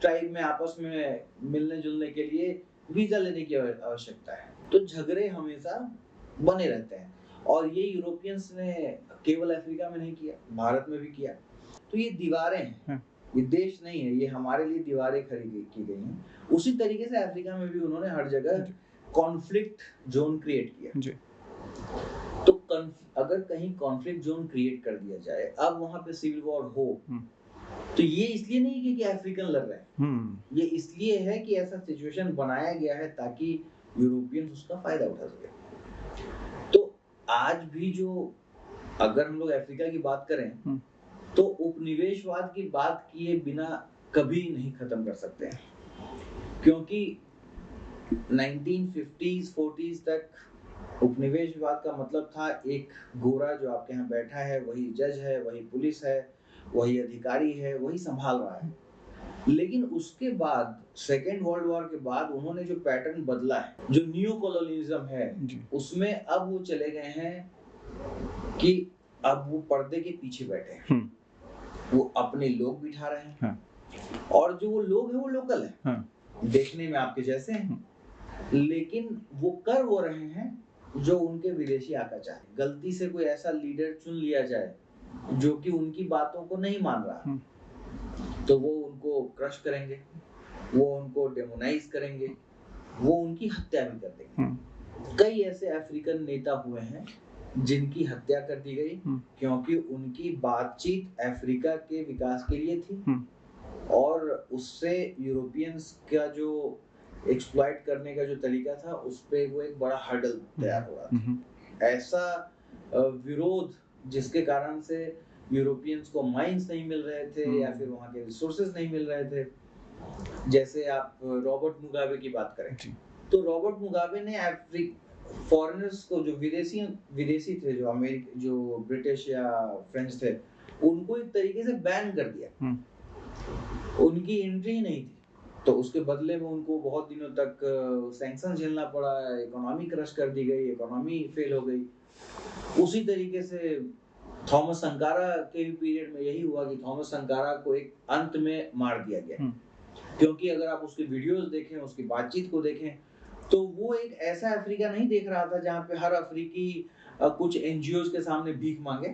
ट्राइब में आपस में मिलने जुलने के लिए वीजा लेने की आवश्यकता है। तो झगड़े हमेशा बने रहते हैं और ये यूरोपियंस ने केवल अफ्रीका में नहीं किया, भारत में भी किया। तो ये दीवारें हैं, ये देश नहीं है, ये हमारे लिए दीवारें खड़ी की गई हैं। उसी तरीके से अफ्रीका में भी उन्होंने हर जगह कॉन्फ्लिक्ट जोन क्रिएट किया। तो अगर कहीं कॉन्फ्लिक्ट जोन क्रिएट कर दिया जाए, अब वहां पे सिविल वॉर हो, तो ये इसलिए नहीं कि अफ्रीकन लड़ रहे हैं, ये इसलिए है कि ऐसा सिचुएशन बनाया गया है ताकि यूरोपियंस उसका फायदा उठा सके। तो आज भी जो, अगर हम लोग अफ्रीका की बात करें तो उपनिवेशवाद की बात किए बिना कभी नहीं खत्म कर सकते हैं, क्योंकि 1950s 40s तक उपनिवेशवाद का मतलब था एक गोरा जो आपके यहाँ बैठा है वही जज है, वही पुलिस है, वही अधिकारी है, वही संभाल रहा है। लेकिन उसके बाद सेकेंड वर्ल्ड वॉर के बाद उन्होंने जो पैटर्न बदला है, जो न्यू कॉलोनियलिज्म है, उसमें अब वो चले गए हैं कि अब वो पर्दे के पीछे बैठे हैं। वो अपने लोग बिठा रहे हैं और जो वो लोग हैं वो लोकल है, देखने में आपके जैसे हैं, लेकिन वो कर वो रहे हैं जो उनके विदेशी आका चाहे। गलती से कोई ऐसा लीडर चुन लिया जाए जो कि उनकी बातों को नहीं मान रहा, तो वो उनको क्रश करेंगे, वो उनको डेमोनाइज करेंगे, वो उनकी हत्या भी कर देंगे। कई ऐसे अफ्रीकन नेता हुए हैं जिनकी हत्या कर दी गई क्योंकि उनकी बातचीत अफ्रीका के विकास के लिए थी और उससे यूरोपियंस का जो एक्सप्लॉइट करने का जो तरीका था उस पे वो एक बड़ा हर्डल तैयार हो रहा था। ऐसा विरोध जिसके कारण से यूरोपियंस को माइंस नहीं मिल रहे थे या फिर वहाँ के रिसोर्सेज नहीं मिल रहे थे। जैसे आप रॉबर्ट मुगाबे की बात करें तो रॉबर्ट मुगाबे ने फॉरेनर्स को, जो विदेशी थे, जो ब्रिटिश या फ्रेंच थे, उनको एक तरीके से बैन कर दिया। उनकी एंट्री नहीं थी, तो उसके बदले में उनको बहुत दिनों तक सैंक्शन झेलना पड़ा, इकोनॉमी क्रश कर दी गई, इकोनॉमी फेल हो गई। उसी तरीके से थॉमस संकारा के पीरियड में यही हुआ कि थॉमस संकारा को एक अंत में मार दिया गया, क्योंकि अगर आप उसके वीडियोस देखें, उसकी बातचीत को देखें, तो वो एक ऐसा अफ्रीका नहीं देख रहा था जहाँ पे हर अफ्रीकी कुछ एनजीओज के सामने भीख मांगे।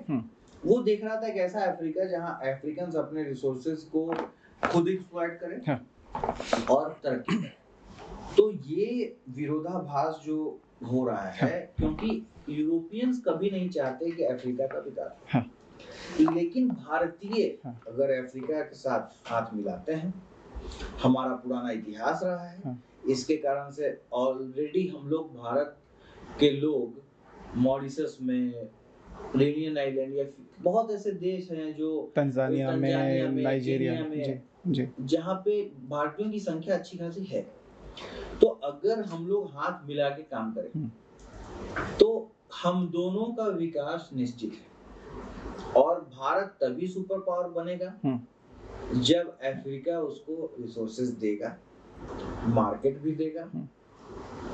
वो देख रहा था एक ऐसा अफ्रीका जहाँ अफ्रीकन्स अपने रिसोर्सेज को खुद एक्सप्लॉइट करें और तरक्की करें। तो ये विरोधाभास जो हो रहा है, क्योंकि यूरोपियंस कभी नहीं चाहते कि अफ्रीका का विकास हो, लेकिन भारतीय अगर अफ्रीका के साथ हाथ मिलाते हैं, हमारा पुराना इतिहास रहा है, इसके कारण से ऑलरेडी हम लोग, भारत के लोग मॉरिशस में, रेनियन आइलैंड या बहुत ऐसे देश हैं जो तंजानिया में, नाइजीरिया में, जहाँ पे भारतीयों की संख्या अच्छी खासी है। तो अगर हम लोग हाथ मिला के काम करें तो हम दोनों का विकास निश्चित है। और भारत तभी सुपर पावर बनेगा जब अफ्रीका उसको रिसोर्सेज देगा, मार्केट भी देगा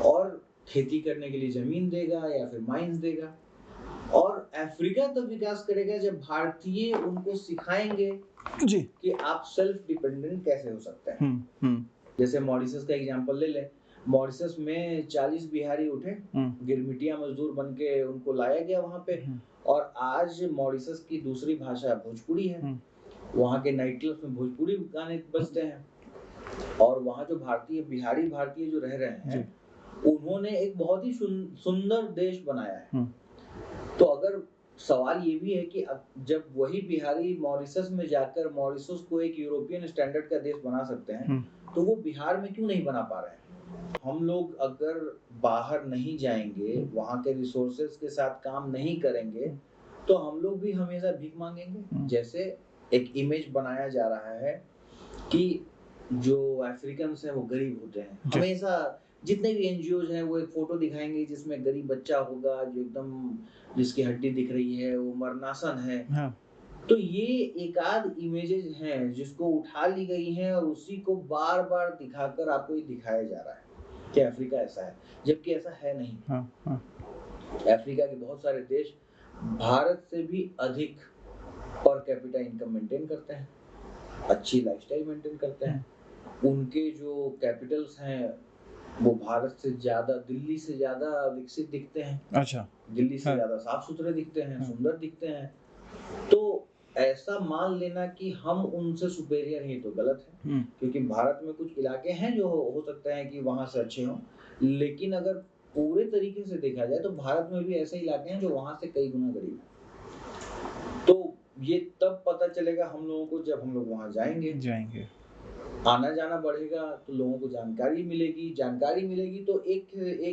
और खेती करने के लिए जमीन देगा या फिर माइंस देगा। और अफ्रीका तब विकास करेगा जब भारतीय उनको सिखाएंगे कि आप सेल्फ डिपेंडेंट कैसे हो सकते हैं। जैसे मॉरिशस का एग्जांपल ले लें, मॉरिशस में 40 बिहारी उठे, गिरमिटिया मजदूर बन के उनको लाया गया वहां पे, और आज मॉरिशस की दूसरी भाषा भोजपुरी है। वहाँ के नाइट क्लब्स में भोजपुरी गाने बजते हैं और वहाँ जो बिहारी भारतीय जो रह रहे हैं, उन्होंने एक बहुत ही सुंदर देश बनाया है। तो अगर सवाल ये भी है कि जब वही बिहारी मॉरिशस में जाकर मॉरिशस को एक यूरोपियन स्टैंडर्ड का देश बना सकते हैं, तो वो बिहार में क्यों नहीं बना पा रहे हैं? हम लोग अगर बाहर नहीं जाएंगे, वहाँ के रिसोर्सेज के साथ काम नहीं करेंगे, तो हम लोग भी हमेशा भीख मांगेंगे। जैसे एक इमेज बनाया जा रहा है कि जो अफ्रीकन है वो गरीब होते हैं, हमेशा जितने भी एनजीओज हैं वो एक फोटो दिखाएंगे जिसमें गरीब बच्चा होगा जो एकदम जिसकी हड्डी दिख रही है, वो मरनासन है। हाँ। तो ये एकाध इमेजेस हैं जिसको उठा ली गई हैं और उसी को बार बार दिखाकर आपको ये दिखाया जा रहा है कि अफ्रीका ऐसा है, जबकि ऐसा है नहीं। हाँ, हाँ। अफ्रीका के बहुत सारे देश भारत से भी अधिक पर कैपिटा इनकम मेंटेन करते हैं, अच्छी लाइफस्टाइल मेंटेन करते हैं। उनके जो कैपिटल्स हैं वो भारत से ज्यादा, दिल्ली से ज्यादा विकसित दिखते हैं। अच्छा। दिल्ली से ज्यादा साफ सुथरे दिखते हैं, सुंदर दिखते हैं। तो ऐसा मान लेना कि हम उनसे सुपेरियर हैं तो गलत है, क्योंकि भारत में कुछ इलाके हैं जो हो सकता है कि वहां से अच्छे हों, लेकिन अगर पूरे तरीके से देखा जाए तो भारत में भी ऐसे इलाके हैं जो वहां से कई गुना गरीब हैं। तो ये तब पता चलेगा हम लोगों को जब हम लोग वहां जाएंगे, आना जाना बढ़ेगा तो लोगों को जानकारी मिलेगी तो एक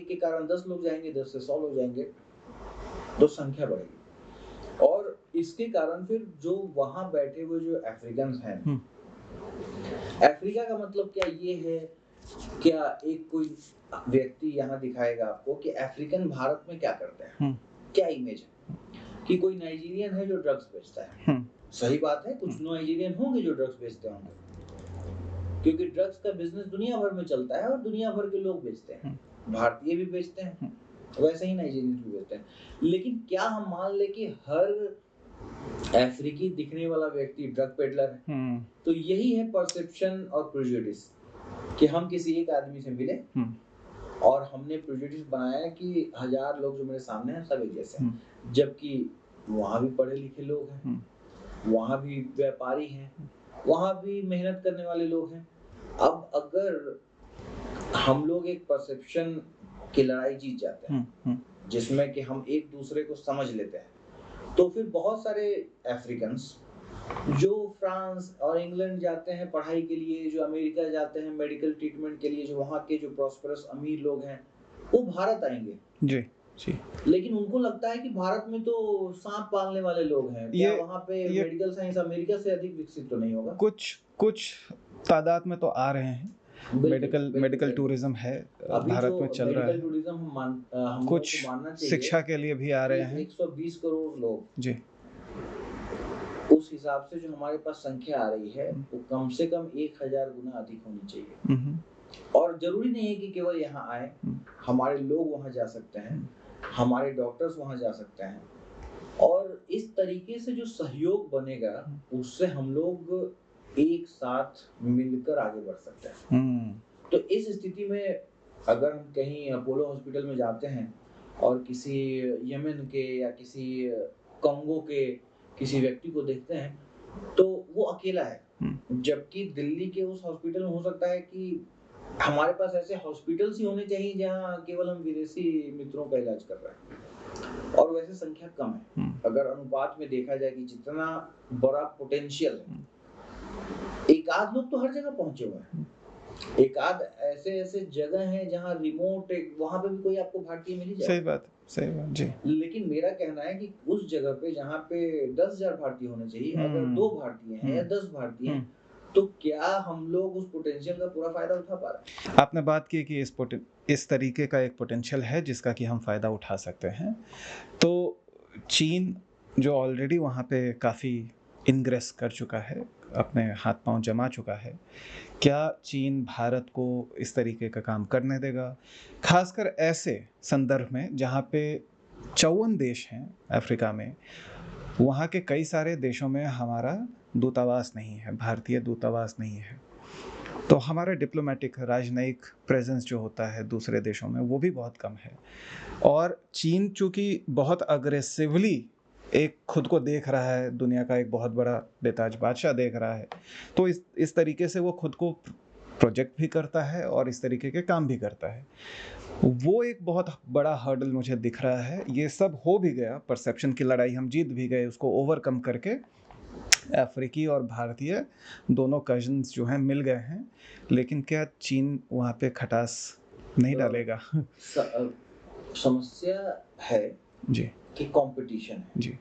के कारण 10 लोग जाएंगे, 10 से 100 लोग जाएंगे, तो संख्या बढ़ेगी। और इसके कारण फिर जो वहां बैठे हुए जो अफ्रीकन हैं, अफ्रीका का मतलब क्या ये है, क्या एक कोई व्यक्ति यहाँ दिखाएगा आपको कि अफ्रीकन भारत में क्या करते हैं, क्या इमेज है कि कोई नाइजीरियन है जो ड्रग्स बेचता है। सही बात है, कुछ नाइजीरियन होंगे जो ड्रग्स बेचते होंगे, क्योंकि ड्रग्स का बिजनेस दुनिया भर में चलता है और दुनिया भर के लोग बेचते हैं, भारतीय भी बेचते हैं, वैसे ही नाइजीरियन भी बेचते हैं। लेकिन क्या हम मान ले कि हर अफ्रीकी दिखने वाला व्यक्ति ड्रग पेडलर है? तो यही है परसेप्शन और प्रेजुडिस, कि हम किसी एक आदमी से मिले और हमने प्रेजुडिस बनाया कि 1000 लोग जो मेरे सामने हैं सब एक जैसे हैं, जबकि वहाँ भी पढ़े लिखे लोग हैं, वहाँ भी व्यापारी हैं, वहाँ भी मेहनत करने वाले लोग हैं। अब अगर हम लोग एक परसेप्शन की लड़ाई जीत जाते हैं जिसमें कि हम एक दूसरे को समझ लेते हैं, तो फिर बहुत सारे अफ्रीकन्स जो फ्रांस और इंग्लैंड जाते हैं पढ़ाई के लिए, जो अमेरिका जाते हैं मेडिकल ट्रीटमेंट के लिए, जो वहाँ के जो प्रॉस्परस अमीर लोग हैं वो भारत आएंगे जी, लेकिन उनको लगता है कि भारत में तो सांप पालने वाले लोग हैं, क्या वहाँ पे मेडिकल साइंस अमेरिका से अधिक विकसित तो नहीं होगा? कुछ तादाद में तो आ रहे हैं, मेडिकल टूरिज्म है भारत में चल रहा है, टूरिज्म कुछ शिक्षा के लिए भी आ रहे हैं। 120 करोड़ लोग जी, उस हिसाब से जो हमारे पास संख्या आ रही है वो कम से कम 1000 गुना अधिक होनी चाहिए। और जरूरी नहीं है कि केवल यहाँ आए, हमारे लोग वहाँ जा सकते हैं, हमारे डॉक्टर्स वहाँ जा सकते हैं, और इस तरीके से जो सहयोग बनेगा उससे हम लोग एक साथ मिलकर आगे बढ़ सकते हैं। तो इस स्थिति में अगर हम कहीं अपोलो हॉस्पिटल में जाते हैं और किसी यमन के या किसी कंगो के किसी व्यक्ति को देखते हैं तो वो अकेला है, जबकि दिल्ली के उस हॉस्पिटल में हो सकता है कि हमारे पास ऐसे हॉस्पिटल्स ही होने चाहिए जहाँ केवल हम विदेशी मित्रों का इलाज कर रहे हैं, और वैसे संख्या कम है। अगर अनुपात में देखा जाए कि जितना बड़ा पोटेंशियल है, एक आध लोग तो हर जगह पहुंचे हुए हैं, एक आध ऐसे जगह हैं जहाँ रिमोट वहां पे भी कोई आपको भारतीय मिल ही जाए। सही बात जी। लेकिन मेरा कहना है कि उस जगह पे जहाँ पे 10,000 भारतीय होने चाहिए, अगर 2 भारतीय हैं या 10 भारतीय हैं, तो क्या हम लोग उस पोटेंशियल का पूरा फायदा उठा पा रहे हैं? आपने बात की कि इस तरीके का एक पोटेंशियल है जिसका कि हम फायदा उठा सकते हैं। तो चीन जो ऑलरेडी वहाँ पे काफ़ी इनग्रेस कर चुका है, अपने हाथ पांव जमा चुका है, क्या चीन भारत को इस तरीके का काम करने देगा, खासकर ऐसे संदर्भ में जहाँ पे 54 देश हैं अफ्रीका में, वहाँ के कई सारे देशों में हमारा दूतावास नहीं है, भारतीय दूतावास नहीं है, तो हमारा डिप्लोमेटिक राजनयिक प्रेजेंस जो होता है दूसरे देशों में वो भी बहुत कम है। और चीन चूँकि बहुत अग्रेसिवली एक खुद को देख रहा है, दुनिया का एक बहुत बड़ा बेताज बादशाह देख रहा है, तो इस तरीके से वो खुद को प्रोजेक्ट भी करता है और इस तरीके के काम भी करता है। वो एक बहुत बड़ा हर्डल मुझे दिख रहा है। ये सब हो भी गया, परसेप्शन की लड़ाई हम जीत भी गए, उसको ओवरकम करके अफ्रीकी और भारतीय दोनों कजन्स जो हैं मिल गए हैं, लेकिन क्या चीन वहाँ पे खटास नहीं डालेगा? समस्या है जी कि कंपटीशन है जी।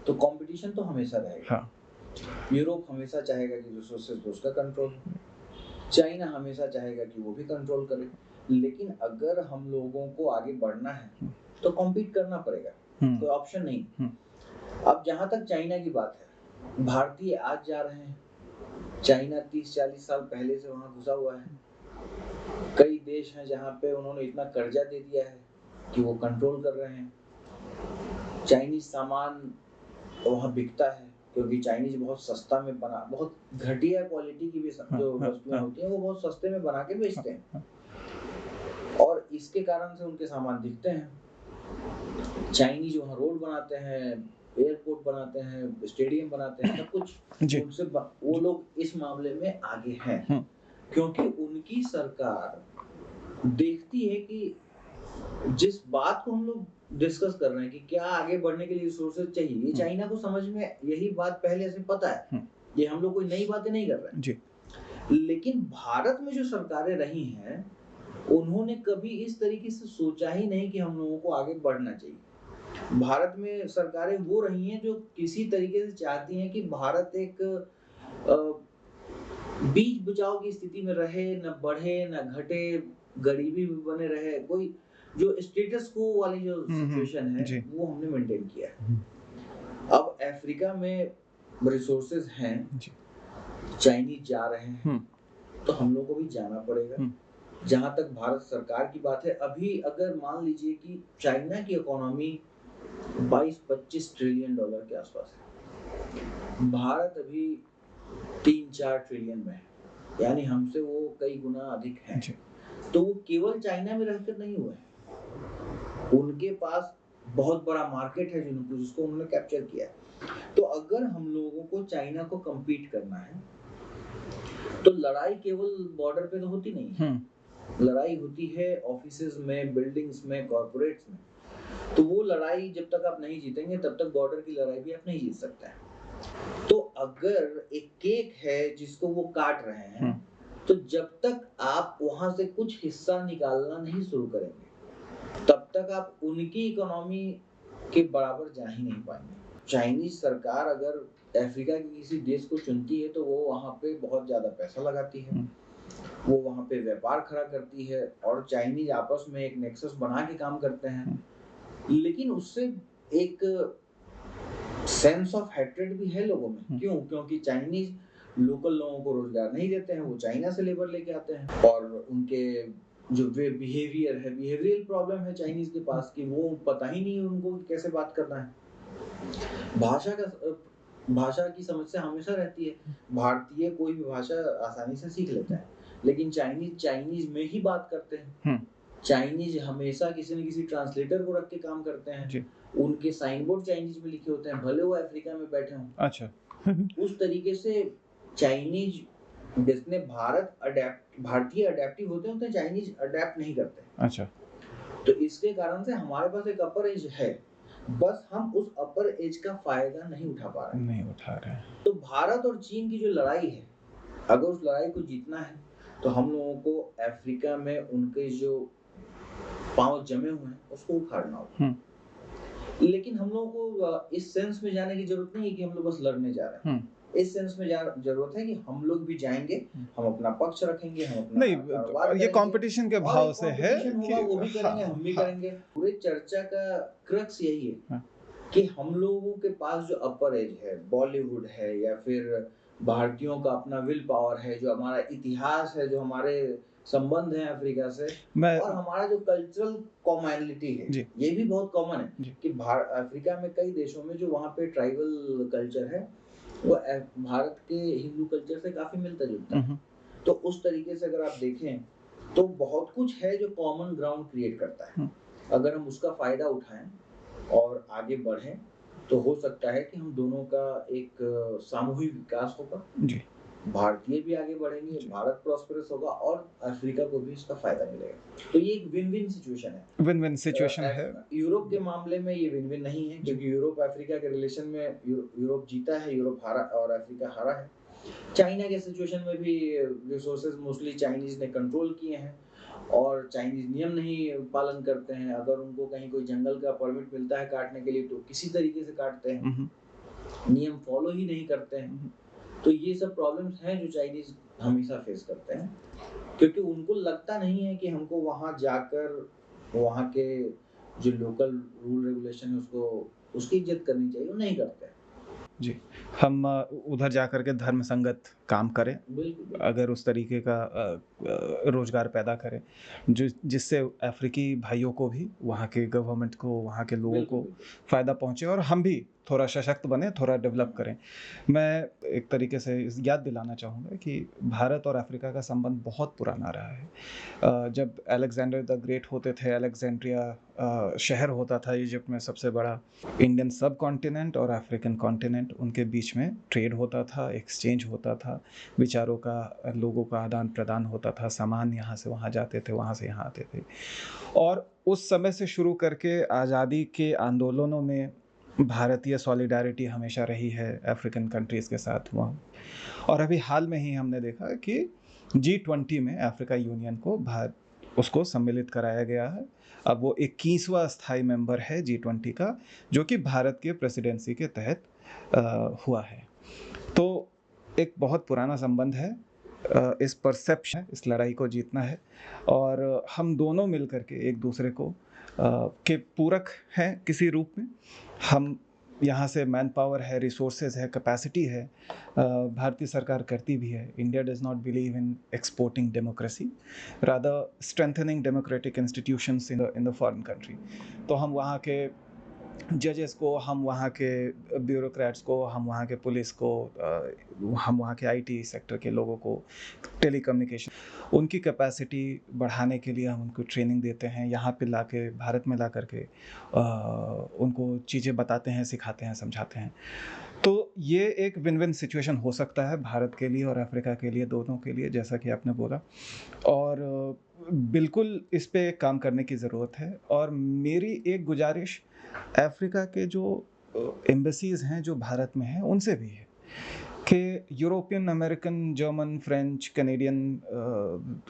तो कंपटीशन तो हमेशा रहेगा। हाँ यूरोप हमेशा चाहेगा कि रिसोर्सेज पे उसका कंट्रोल, चाइना हमेशा चाहेगा कि वो भी कंट्रोल करे, लेकिन अगर हम लोगों को आगे बढ़ना है तो कॉम्पीट करना पड़ेगा, कोई ऑप्शन नहीं। अब जहां तक चाइना की बात है, भारतीय आज जा रहे हैं, चाइना 30-40 साल पहले से वहां घुसा हुआ है। कई देश हैं जहां पे उन्होंने इतना कर्जा दे दिया है कि वो कंट्रोल कर रहे हैं। चाइनीज सामान वहाँ बिकता है क्योंकि चाइनीज बहुत सस्ता में बना, बहुत घटिया क्वालिटी की भी जो वस्तुएं होती हैं वो बहुत सस्ते में बना के बेचते हैं, और इसके कारण से उनके सामान दिखते हैं। चाइनीज वहाँ रोड बनाते हैं, एयरपोर्ट बनाते हैं, स्टेडियम बनाते हैं, सब कुछ उनसे वो लोग इस मामले में आगे हैं, क्योंकि उनकी सरकार देखती है कि जिस बात को हम लोग डिस्कस कर रहे हैं कि क्या आगे बढ़ने के लिए रिसोर्सेज चाहिए, ये चाइना को समझ में यही बात पहले से पता है, ये हम लोग कोई नई बातें नहीं कर रहे हैं जी। लेकिन भारत में जो सरकारें रही हैं उन्होंने कभी इस तरीके से सोचा ही नहीं कि हम लोगों को आगे बढ़ना चाहिए। भारत में सरकारें वो रही हैं जो किसी तरीके से चाहती हैं कि भारत एक बीच बचाव की स्थिति में रहे, न बढ़े न घटे, गरीबी में बने रहे, कोई जो स्टेटस को वाली जो सिचुएशन है वो हमने मेंटेन किया है। अब अफ्रीका में रिसोर्सेज हैं, चाइनीज जा रहे हैं, तो हम लोग को भी जाना पड़ेगा। जहां तक भारत सरकार की बात है, अभी अगर मान लीजिए कि चाइना की इकोनॉमी 22-25 ट्रिलियन डॉलर के आसपास है, भारत अभी 3-4 ट्रिलियन में है, यानी हमसे वो कई गुना अधिक है। तो वो केवल चाइना में रहकर नहीं हुए, उनके पास बहुत बड़ा मार्केट है जिसको उन्होंने कैप्चर किया है। तो अगर हम लोगों को चाइना को compete करना है तो लड़ाई केवल बॉर्डर पे तो होती नहीं है, लड़ाई होती है ऑफिसेज में, बिल्डिंग्स में, कॉर्पोरेट्स में। तो वो लड़ाई जब तक आप नहीं जीतेंगे तब तक बॉर्डर की लड़ाई भी आप नहीं जीत सकते हैं। तो अगर एक केक है जिसको वो काट रहे हैं, तो जब तक आप वहां से कुछ हिस्सा निकालना नहीं शुरू करेंगे तब तक आप उनकी इकोनॉमी के बराबर जा ही नहीं पाएंगे। चाइनीज सरकार अगर अफ्रीका के किसी देश को चुनती है तो वो वहाँ पे बहुत ज्यादा पैसा लगाती है, वो वहाँ पे व्यापार खड़ा करती है, और चाइनीज आपस में एक नेक्सस बना के काम करते हैं। लेकिन उससे एक सेंस ऑफ हेट्रेड भी है लोगों में। क्यों? क्योंकि चाइनीज लोकल लोगों को रोजगार नहीं देते हैं, वो चाइना से लेबर लेके आते हैं, और उनके जो बिहेवियर है, बिहेवियरल प्रॉब्लम है चाइनीज के पास कि वो पता ही नहीं उनको कैसे बात करना है। भाषा की समस्या हमेशा रहती है। भारतीय कोई भी भाषा आसानी से सीख लेता है, लेकिन चाइनीज में ही बात करते हैं। चाइनीज हमेशा किसी न किसी ट्रांसलेटर को रख के काम करते हैं, उनके साइन बोर्ड चाइनीज में लिखे होते हैं, भले वो अफ्रीका में बैठे हों। अच्छा। उस तरीके से चाइनीज जिसने भारतीय अडेप्टिव होते हैं, चाइनीज अडेप्ट नहीं करते। अच्छा। तो इसके कारण से हमारे पास एक अपर एज है, बस हम उस अपर एज का फायदा नहीं उठा रहे। तो भारत और चीन की जो लड़ाई है, अगर उस लड़ाई को जीतना है तो हम लोगों को अफ्रीका में उनके जो पांव जमे हुए हैं उसको उखाड़ना होगा। लेकिन हम लोगों को इस सेंस में जाने की जरूरत नहीं है कि हम लोग बस लड़ने जा रहे हैं। इस सेंस में जरूरत है कि हम लोग भी जाएंगे, हम अपना पक्ष रखेंगे, हम अपना नहीं, ये कंपटीशन के भाव से है कि वो भी करेंगे, हम भी करेंगे। पूरे चर्चा का क्रक्स यही है कि हम लोगों के पास जो अपर एज है, बॉलीवुड है, या फिर भारतीयों का अपना विल पावर है, जो हमारा इतिहास है, जो हमारे संबंध है अफ्रीका से, और हमारा जो कल्चरल कॉमनिटी है, ये भी बहुत कॉमन है कि अफ्रीका में कई देशों में जो वहाँ पे ट्राइबल कल्चर है वो भारत के हिंदू कल्चर से काफी मिलता जुलता है। तो उस तरीके से अगर आप देखें तो बहुत कुछ है जो कॉमन ग्राउंड क्रिएट करता है। अगर हम उसका फायदा उठाएं और आगे बढ़ें तो हो सकता है कि हम दोनों का एक सामूहिक विकास होगा। जी। भारतीय भी आगे बढ़ेंगे, भारत प्रॉस्पेरस होगा और अफ्रीका को भी इसका फायदा मिलेगा। तो ये एक विन विन सिचुएशन है। विन विन सिचुएशन है। यूरोप के मामले में ये विन विन नहीं है, क्योंकि यूरोप अफ्रीका के रिलेशन में यूरोप जीता है, यूरोप हारा और अफ्रीका हारा है। चाइना के सिचुएशन में भी रिसोर्सेज मोस्टली चाइनीज ने कंट्रोल किए हैं और चाइनीज नियम नहीं पालन करते हैं। अगर उनको कहीं कोई जंगल का परमिट मिलता है काटने के लिए तो किसी तरीके से काटते हैं, नियम फॉलो ही नहीं करते हैं। तो ये सब प्रॉब्लम्स हैं जो चाइनीज हमेशा फेस करते हैं, क्योंकि उनको लगता नहीं है कि हमको वहां जाकर वहां के जो लोकल रूल रेगुलेशन है उसकी इज्जत करनी चाहिए, वो नहीं करते हैं। जी, हम उधर जाकर के धर्म संगत काम करें, अगर उस तरीके का रोजगार पैदा करें जिससे अफ्रीकी भाइयों को भी, वहाँ के गवर्नमेंट को, वहाँ के लोगों को फ़ायदा पहुँचे और हम भी थोड़ा सशक्त बने, थोड़ा डेवलप करें। मैं एक तरीके से याद दिलाना चाहूँगा कि भारत और अफ्रीका का संबंध बहुत पुराना रहा है। जब अलेक्जेंडर द ग्रेट होते थे, अलेक्जेंड्रिया शहर होता था इजिप्ट में सबसे बड़ा, इंडियन सब कॉन्टिनेंट और अफ्रीकन कॉन्टिनेंट, उनके बीच में ट्रेड होता था, एक्सचेंज होता था, विचारों का, लोगों का आदान प्रदान होता था, सामान यहाँ से वहाँ जाते थे, वहाँ से यहाँ आते थे। और उस समय से शुरू करके आज़ादी के आंदोलनों में भारतीय सॉलिडारिटी हमेशा रही है अफ्रीकन कंट्रीज़ के साथ वहाँ। और अभी हाल में ही हमने देखा कि G20 में अफ्रीका यूनियन को उसको सम्मिलित कराया गया है। अब वो 21वां स्थायी मेंबर है G20 का, जो कि भारत के प्रेसिडेंसी के तहत हुआ है। तो एक बहुत पुराना संबंध है। इस परसेप्शन, इस लड़ाई को जीतना है और हम दोनों मिलकर के एक दूसरे को के पूरक हैं किसी रूप में। हम यहाँ से मैन पावर है, रिसोर्सेज है, कैपेसिटी है, भारतीय सरकार करती भी है। India does not believe in exporting democracy, rather strengthening democratic institutions in the foreign country. तो हम वहाँ के जजेस को, हम वहाँ के ब्यूरोक्रेट्स को, हम वहाँ के पुलिस को, हम वहाँ के IT सेक्टर के लोगों को, टेलीकम्युनिकेशन, उनकी कैपेसिटी बढ़ाने के लिए हम उनको ट्रेनिंग देते हैं, यहाँ पे लाके, भारत में ला करके उनको चीज़ें बताते हैं, सिखाते हैं, समझाते हैं। तो ये एक विन विन सिचुएशन हो सकता है भारत के लिए और अफ्रीका के लिए, दोनों के लिए, जैसा कि आपने बोला। और बिल्कुल इस पे काम करने की ज़रूरत है। और मेरी एक गुजारिश अफ्रीका के जो एम्बेसीज़ हैं जो भारत में हैं उनसे भी है कि European, American, German, French, Canadian,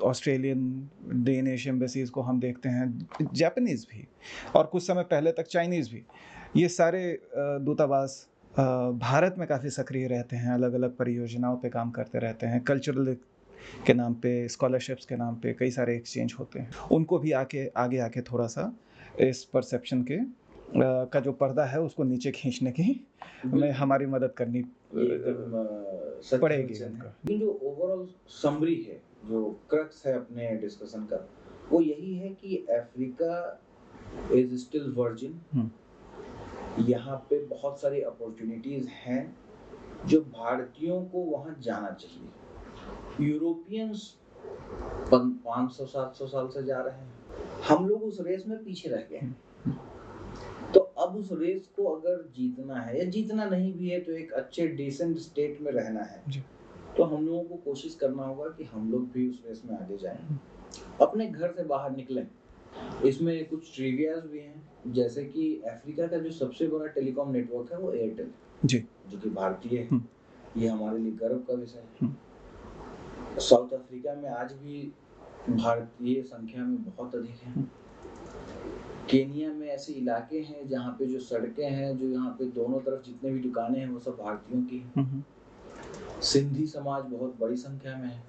Australian, Danish embassies को हम देखते हैं, जापानीज़ भी, और कुछ समय पहले तक चाइनीज़ भी, ये सारे दूतावास भारत में काफ़ी सक्रिय रहते हैं, अलग अलग परियोजनाओं पे काम करते रहते हैं, कल्चरल के नाम पे, स्कॉलरशिप्स के नाम पे कई सारे एक्सचेंज होते हैं। उनको भी आगे आके थोड़ा सा इस परसेप्शन के का जो पर्दा है उसको नीचे खींचने की में हमारी मदद करनी पड़ेगी। लेकिन जो ओवरऑल समरी है, जो क्रक्स है अपने डिस्कशन का, वो यही है कि अफ्रीका इज स्टिल वर्जिन। यहाँ पे बहुत सारी अपॉर्चुनिटीज हैं जो भारतीयों को वहाँ जाना चाहिए। यूरोपियंस 500-700 साल से जा रहे हैं, हम लोग उस रेस में पीछे रह गए हैं। तो अब उस रेस को अगर जीतना है, या जीतना नहीं भी है तो एक अच्छे डिसेंट स्टेट में रहना है, तो हम लोगों को कोशिश करना होगा कि हम लोग भी उस रेस में आगे जाएं, अपने घर से बाहर निकलें। इसमें कुछ ट्रिवियाज भी हैं, जैसे कि अफ्रीका का जो सबसे बड़ा टेलीकॉम नेटवर्क है वो एयरटेल जी, जो कि भारतीय है। ये हमारे लिए गर्व का विषय है। साउथ अफ्रीका में आज भी भारतीय संख्या में बहुत अधिक है। केनिया में ऐसे इलाके हैं जहाँ पे जो सड़कें हैं, जो यहाँ पे दोनों तरफ जितने भी दुकानें हैं वो सब भारतीयों की हैं। सिंधी समाज बहुत बड़ी संख्या में है।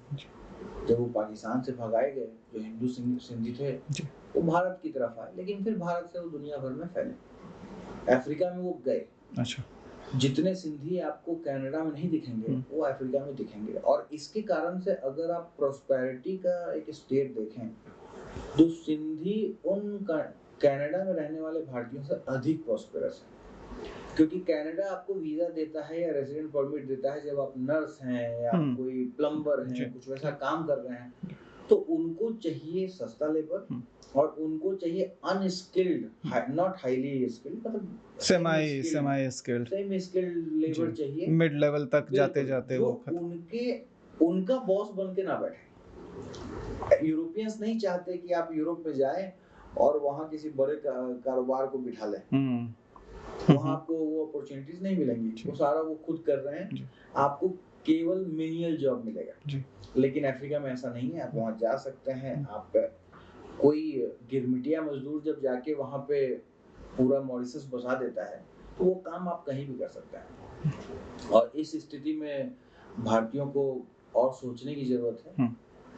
जब वो पाकिस्तान से भगाए गए, जो हिंदू सिंधी थे, वो भारत की तरफ आए, लेकिन फिर भारत से वो दुनिया भर में फैले। अफ्रीका में वो गए। अच्छा। जितने सिंधी आपको कनाडा में नहीं दिखेंगे, वो अफ्रीका में दिखेंगे। और इसके कारण से अगर आप प्रोस्पेरिटी का एक स्टेट देखें, तो सिंधी उन कनाडा में रहने वाले भारतीयों से अधिक प्रॉस्पेरस है, क्योंकि कनाडा आपको वीजा देता है या रेजिडेंट परमिट देता है जब आप नर्स हैं या कोई प्लम्बर हैं, कुछ वैसा काम कर रहे हैं, तो उनको चाहिए सस्ता लेबर और उनको चाहिए अनस्किल्ड, नॉट हाईली स्किल्ड, मतलब सेमी स्किल्ड लेबर चाहिए, मिड लेवल तक जाते वो उनके उनका बॉस बन के ना बैठे। यूरोपियंस नहीं चाहते कि आप यूरोप में जाएं और वहाँ किसी बड़े कारोबार को बिठा लें। वहाँ आपको वो अपॉर्चुनिटीज नहीं मिलेंगी, वो सारा वो खुद कर रहे हैं, आपको केवल मेनियल जॉब मिलेगा। लेकिन अफ्रीका में ऐसा नहीं है, आप वहाँ जा सकते हैं। आप कोई गिरमिटिया मजदूर जब जाके वहाँ पे पूरा मॉरिशस बसा देता है तो वो काम आप कहीं भी कर सकते हैं। और इस स्थिति में भारतीयों को और सोचने की जरूरत है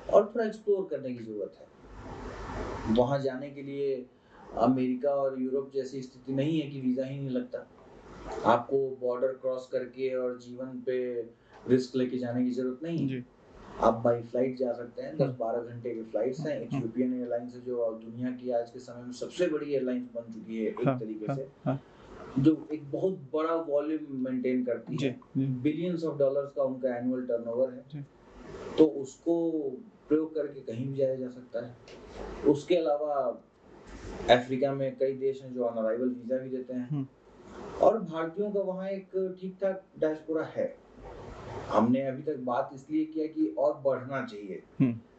और थोड़ा एक्सप्लोर करने की जरूरत है। वहाँ जाने के लिए अमेरिका और यूरोप जैसी स्थिति नहीं है कि वीजा ही नहीं लगता। आपको बॉर्डर क्रॉस करके और जीवन पे रिस्क लेके जाने की जरूरत नहीं है। आप बाई फ्लाइट जा सकते हैं, 10-12 घंटे की फ्लाइट्स हैं। इथियोपियन एयरलाइंस जो दुनिया की आज के समय में सबसे बड़ी एयरलाइंस बन चुकी है एक तरीके से, जो एक बहुत बड़ा वॉल्यूम मेंटेन करती है, बिलियंस ऑफ डॉलर्स का उनका एनुअल टर्नओवर है, तो उसको प्रयोग करके कहीं भी जाया जा सकता है। उसके अलावा अफ्रीका में कई देश हैं जो ऑन अराइवल वीजा भी देते हैं और भारतीयों का वहाँ एक ठीक ठाक डायस्पोरा है। हमने अभी तक बात इसलिए किया कि और बढ़ना चाहिए,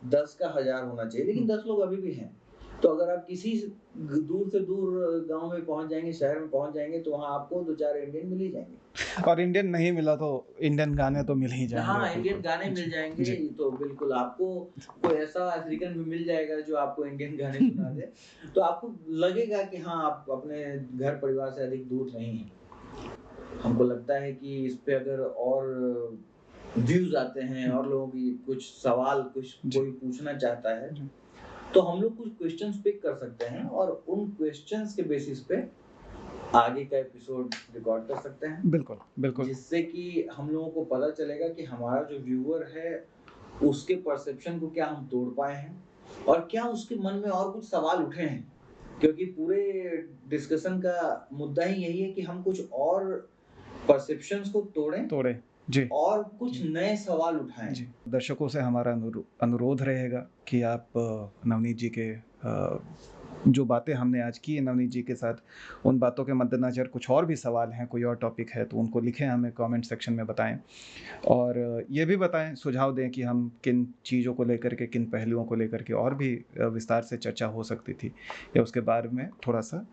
10 का 1000 होना चाहिए, लेकिन 10 लोग अभी भी हैं। तो अगर आप किसी दूर से दूर गांव में पहुंच जाएंगे, शहर में पहुंच जाएंगे, तो वहाँ आपको 2-4 इंडियन मिल ही जाएंगे। और इंडियन नहीं मिला तो इंडियन गाने तो मिल ही जाएंगे। हाँ, इंडियन गाने मिल जाएंगे, तो बिल्कुल आपको कोई ऐसा अफ्रीकन भी मिल जाएगा जो आपको इंडियन गाने सुना दे, तो आपको लगेगा कि हाँ, आप अपने घर परिवार से अधिक दूर नहीं हैं। हमको लगता है कि इस पे अगर और व्यूज आते हैं और लोगों की कुछ सवाल कोई पूछना चाहता है, तो हम लोग कुछ क्वेश्चंस पिक कर सकते हैं और उन क्वेश्चंस के बेसिस पे आगे का एपिसोड रिकॉर्ड कर सकते हैं। बिल्कुल बिल्कुल, जिससे कि हम लोगों को पता चलेगा कि हमारा जो व्यूअर है उसके परसेप्शन को क्या हम तोड़ पाए हैं और क्या उसके मन में और कुछ सवाल उठे हैं, क्योंकि पूरे डिस्कशन का मुद्दा ही यही है कि हम कुछ और परसेप्शंस को तोड़ें जी, और कुछ नए सवाल उठाएं जी। दर्शकों से हमारा अनुरोध रहेगा कि आप नवनीत जी के जो बातें हमने आज की नवनीत जी के साथ, उन बातों के मद्देनज़र कुछ और भी सवाल हैं, कोई और टॉपिक है तो उनको लिखें, हमें कमेंट सेक्शन में बताएं और ये भी बताएं, सुझाव दें कि हम किन चीज़ों को लेकर के, किन पहलुओं को लेकर के और भी विस्तार से चर्चा हो सकती थी या उसके बारे में थोड़ा सा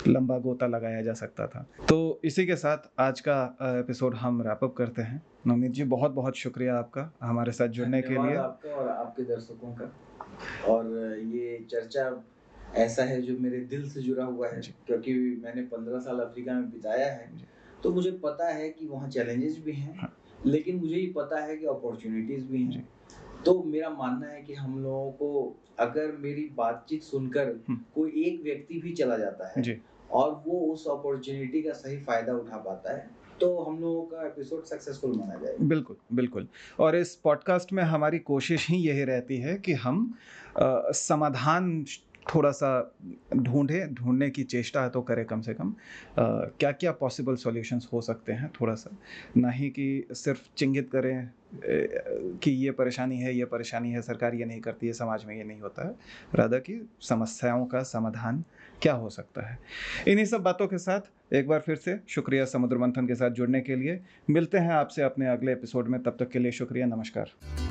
लंबा गोता लगाया जा सकता था। तो इसी के साथ आज का एपिसोड हम रैप अप करते हैं। नवनीत जी, बहुत बहुत शुक्रिया आपका हमारे साथ जुड़ने के लिए। आपका और आपके दर्शकों का। और ये चर्चा ऐसा है जो मेरे दिल से जुड़ा हुआ है, क्योंकि मैंने 15 साल अफ्रीका में बिताया है, तो मुझे पता है कि वहाँ चैलेंजेस भी हैं, लेकिन मुझे ये पता है कि अपॉर्चुनिटीज भी हैं। तो मेरा मानना है कि हम लोगों को, अगर मेरी बातचीत सुनकर कोई एक व्यक्ति भी चला जाता है और वो उस अपॉर्चुनिटी का सही फायदा उठा पाता है, तो हम लोगों का एपिसोड सक्सेसफुल माना जाएगा। बिल्कुल बिल्कुल। और इस पॉडकास्ट में हमारी कोशिश ही यही रहती है कि हम समाधान थोड़ा सा ढूंढने की चेष्टा तो करें, कम से कम क्या क्या पॉसिबल सॉल्यूशंस हो सकते हैं, थोड़ा सा, ना ही कि सिर्फ चिंगित करें कि ये परेशानी है, सरकार ये नहीं करती है, समाज में ये नहीं होता है, राधा की समस्याओं का समाधान क्या हो सकता है। इन्हीं सब बातों के साथ एक बार फिर से शुक्रिया समुद्र मंथन के साथ जुड़ने के लिए। मिलते हैं आपसे अपने अगले एपिसोड में, तब तक के लिए शुक्रिया, नमस्कार।